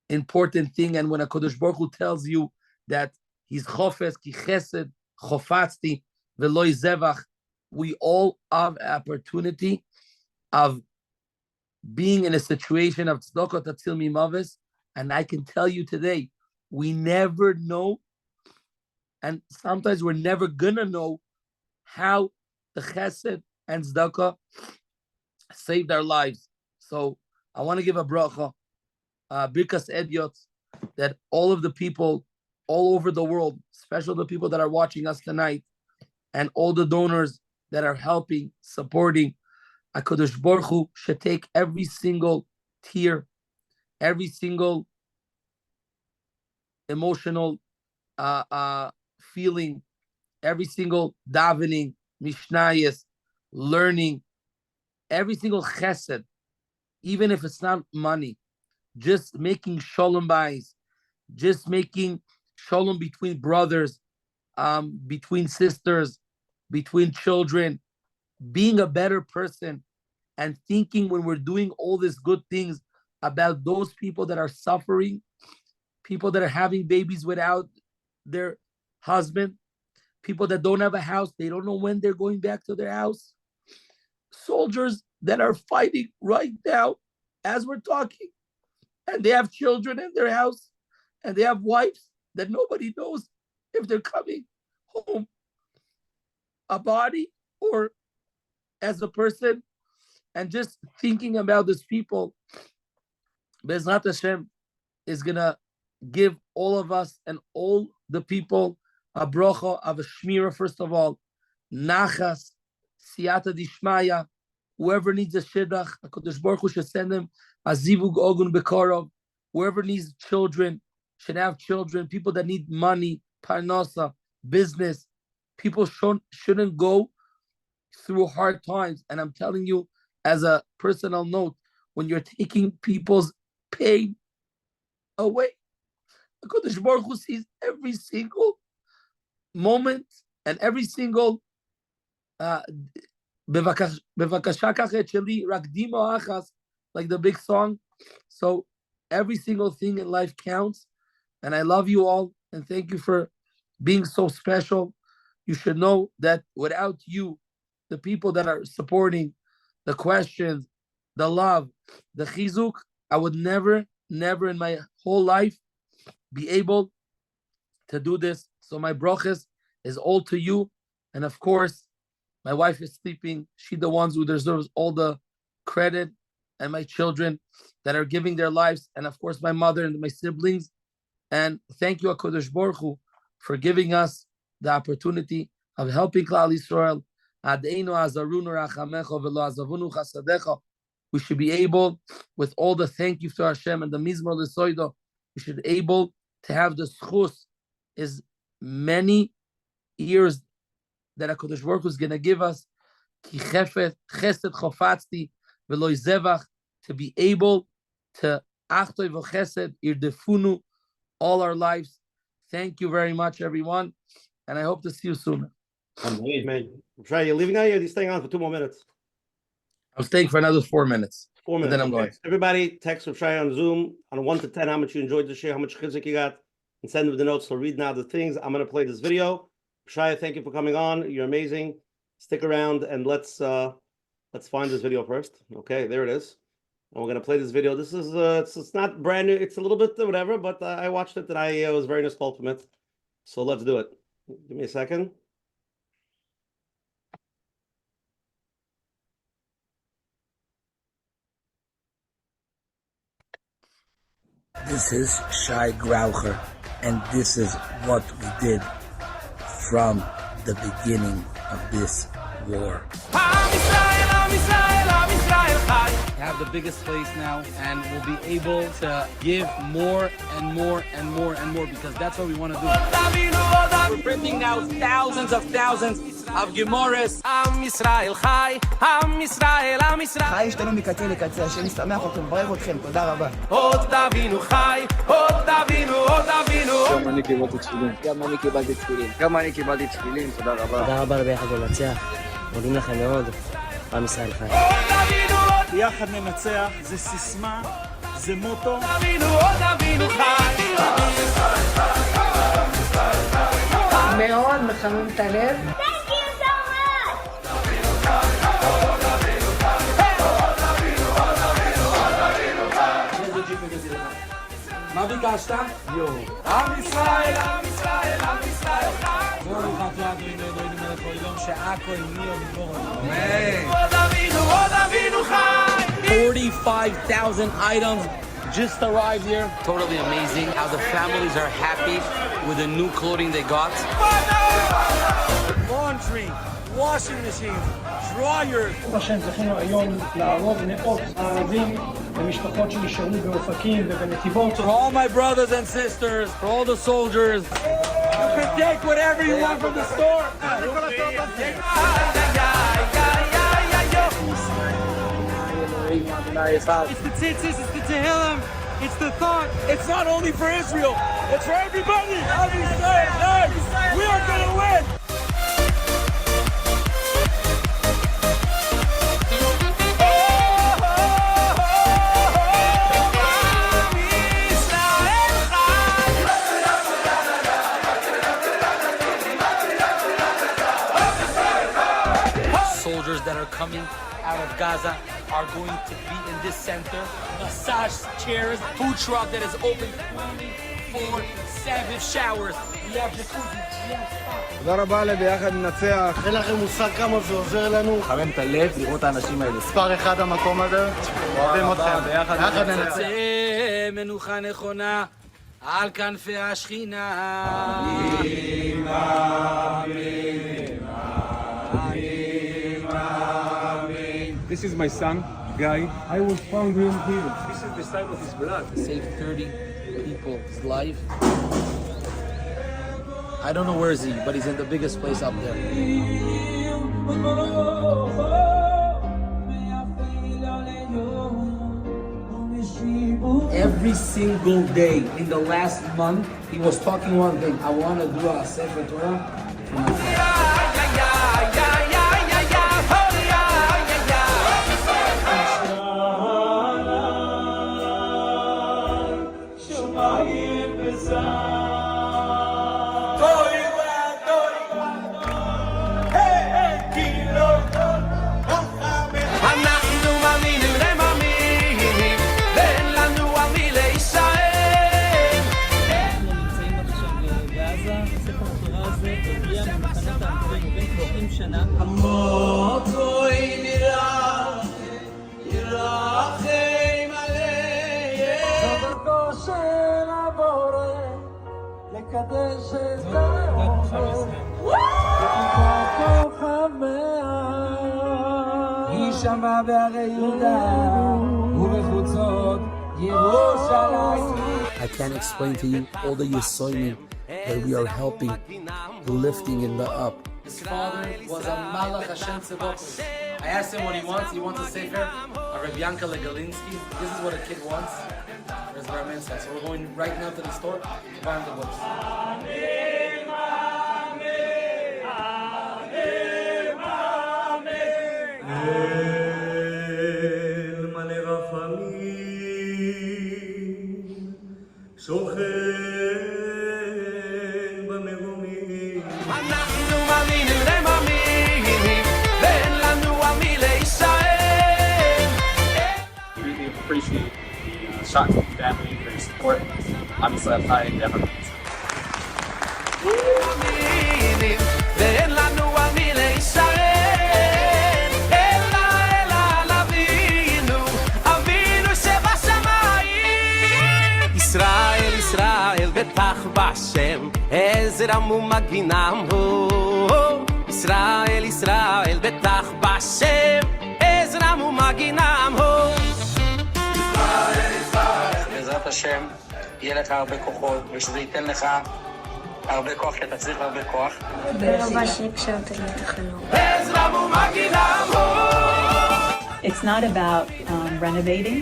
important thing. And when a Kodesh Baruch Hu tells you that he's chofes ki chesed chofatzti veloy zevach, we all have opportunity of being in a situation of tzedakah tatzil mimaves. And I can tell you today, we never know, and sometimes we're never gonna know how the chesed and tzedakah saved our lives. So I want to give a bracha, birkas edyot, that all of the people all over the world, especially the people that are watching us tonight, and all the donors that are helping, supporting, HaKadosh Baruch Hu should take every single tear, every single emotional feeling, every single davening, mishnayos, learning, every single chesed, even if it's not money, just making shalom bayis, just making shalom between brothers, between sisters, between children, being a better person, and thinking when we're doing all these good things about those people that are suffering, people that are having babies without their husband, people that don't have a house, they don't know when they're going back to their house, soldiers that are fighting right now as we're talking, and they have children in their house, and they have wives that nobody knows if they're coming home, a body or as a person. And just thinking about these people, Be'ezrat Hashem is gonna give all of us and all the people a bracha of a shmira, first of all, nachas, siyata dishmaya. Whoever needs a shidduch, HaKadosh Baruch Hu should send them a zivug ogun bekarov. Whoever needs children should have children. People that need money, parnasa, business, people shouldn't go through hard times. And I'm telling you, as a personal note, when you're taking people's pain away, HaKadosh Baruch Hu sees every single moment and every single like the big song. So every single thing in life counts. And I love you all, and thank you for being so special. You should know that without you, the people that are supporting, the questions, the love, the chizuk, I would never in my whole life be able to do this. So my brachas is all to you. And of course, my wife is sleeping. She's the ones who deserves all the credit, and my children that are giving their lives, and of course my mother and my siblings. And thank you, HaKadosh Baruch Hu, for giving us the opportunity of helping Klal Yisroel. We should be able, with all the thank you to Hashem and the Mizmor L'Soido, we should be able to have the schus is many years that HaKadosh Baruch Hu is going to give us, ki chesed chofatzti veloy zevach, to be able to achtoy v'chesed irdefunu all our lives. Thank you very much, everyone, and I hope to see you soon. Amen. Shai, you're leaving out here? You're staying on for 2 more minutes. I'm staying for another 4 minutes. 4 minutes. And then I'm going. Everybody, text Shai on Zoom on 1 to 10 how much you enjoyed the share, how much chizik you got. and send him the notes. He'll read now the things. I'm going to play this video. Shai, thank you for coming on. You're amazing. Stick around and let's find this video first. Okay, there it is. And we're going to play this video. This is it's not brand new. It's a little bit whatever, but I watched it and I was very nostalgic from it. So let's do it. Give me a second. This is Shai Graucher, and this is what we did from the beginning of this war. We have the biggest place now, and we'll be able to give more and more and more and more, because that's what we want to do. We're printing now thousands of Gemores. Am Yisrael Chai, Am Yisrael, Am Yisrael. חי השתנו מקצה לקצה, השם ישמח אתכם, מברך אתכם, תודה רבה. עוד אבינו חי, עוד אבינו, עוד אבינו. גם אני קיבלתי תפילין. גם אני קיבלתי תפילין. גם אני קיבלתי תפילין, תודה רבה. תודה רבה לביחד לנצח. מודים לכם מאוד. עם ישראל חי. יחד ננצח, זה סיסמה, זה מוטו. עוד אבינו, עוד אבינו חי. מאוד מחמם את הלב. מה ביקשת? יו. עם ישראל, עם ישראל, עם ישראל חי. ברוך אתה אדוני אלוהינו מלך העולם שעכו עמי ובדברו. אמן. עוד אבינו, עוד אבינו חי. 45,000 items just arrived here. Totally amazing how the families are happy with the new clothing they got. Laundry, washing machines, dryers. ברוך השם, זכינו היום לערוב מאות ערבים למשפחות שנשארו באופקים ובנתיבות. For all my brothers and sisters, for all the soldiers, you can take whatever you want from the store. It's the tzitzis, it's the tehillim, it's the thought. It's not only for Israel, it's for everybody. We are going to win. Soldiers that are coming out of Gaza are going to be in this center. Massage chairs, food truck that is open 24/7, showers. We have jacuzzi, we have spa. תודה רבה לביחד ננצח. אין לכם מושג כמה זה עוזר לנו. חמם את הלב לראות את האנשים האלה. ספר אחד המקום הזה. אוהבים אתכם. ביחד ננצח. מנוחה נכונה על כנפי השכינה. אמן, אמן. This is my son, Guy. I was found him here. This is the sign of his blood. Saved 30 people's life. I don't know where is he, but he's in the biggest place up there. Every single day in the last month, he was talking one thing. I want to do a Sefer Torah for my father. I can't explain to you all the Yisroel that we are helping, lifting in the up. His father was a Malach Hashem Tzivot. I asked him what he wants. He wants a sefer, a Reb Yankele Galinsky. This is what a kid wants. There's Bar Mitzvah. So we're going right now to the store to buy him the books. שוכן shot to the family for your support. Obviously, I'm Chai Graucher. ואין לנו על מי להישען, אלא על אבינו, אבינו שבשמיים. ישראל, ישראל, בטח בשם, עזר ומגינם הוא. ישראל, ישראל, בטח בשם, עזר ומגינם הוא. ישראל, ישראל, בעזרת השם, יהיה לך הרבה כוחות, ושזה ייתן לך הרבה כוח, כי אתה צריך הרבה כוח. It's not about renovating,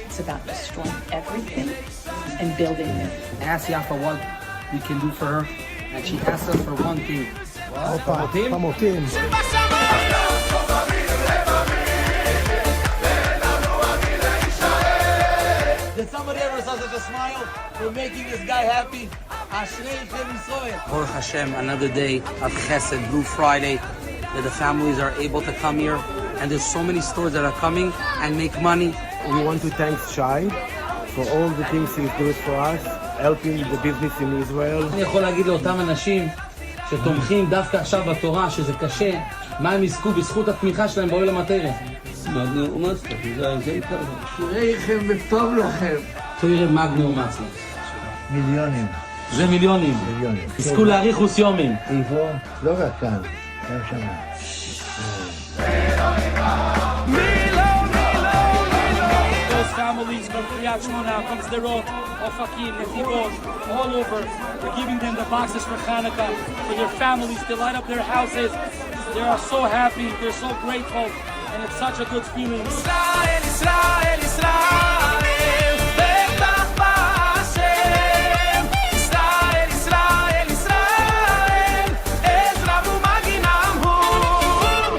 it's about destroying everything and building new. Ask Yafa what we can do for her, and she asked us for one thing. חמוטים? Did somebody ever saw such a smile? We're making this guy happy. Baruch Hashem, another day of Chesed, Blue Friday, that the families are able to come here, and there's so many stores that are coming and make money. We want to thank Shai for all the things he's doing for us, helping the business in Israel. אני יכול להגיד לאותם אנשים שתומכים דווקא עכשיו בתורה, שזה קשה, מה הם יזכו בזכות התמיכה שלהם בעולם התורה. שיהיה לכם וטוב לכם. תוירה מגנו מצלח. מיליונים. זה מיליונים. יזכו להאריכוס יומים. איפה? לא רק כאן, גם שם. Those families from Kriyat Shmona, from Sderot, Ofakim, Netivot, all over, we're giving them the boxes for Hanukkah, for their families to light up their houses. They are so happy, they're so grateful, and it's such a good feeling. Israel, Israel, Israel, בטח בשם. ישראל, ישראל, ישראל, עזרא ומגינם הוא.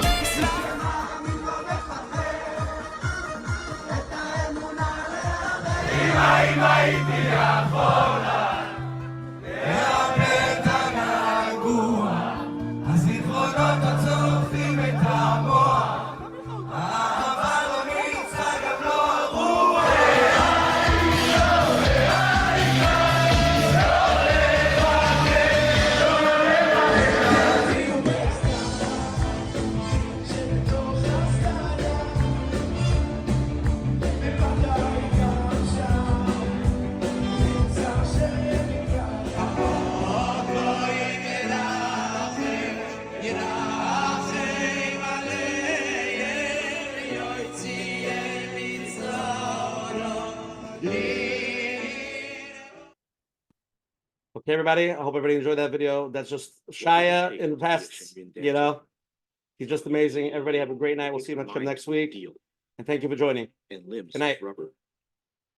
אם הייתי יכול לאבד את הגעגוע, הזיכרונות הצורפים את המוח, האהבה לא ניצחה גם לא הרוח. Okay, everybody. I hope everybody enjoyed that video. That's just Shia in the past, you know. He's just amazing. Everybody have a great night. We'll see you next week. And thank you for joining. Good night.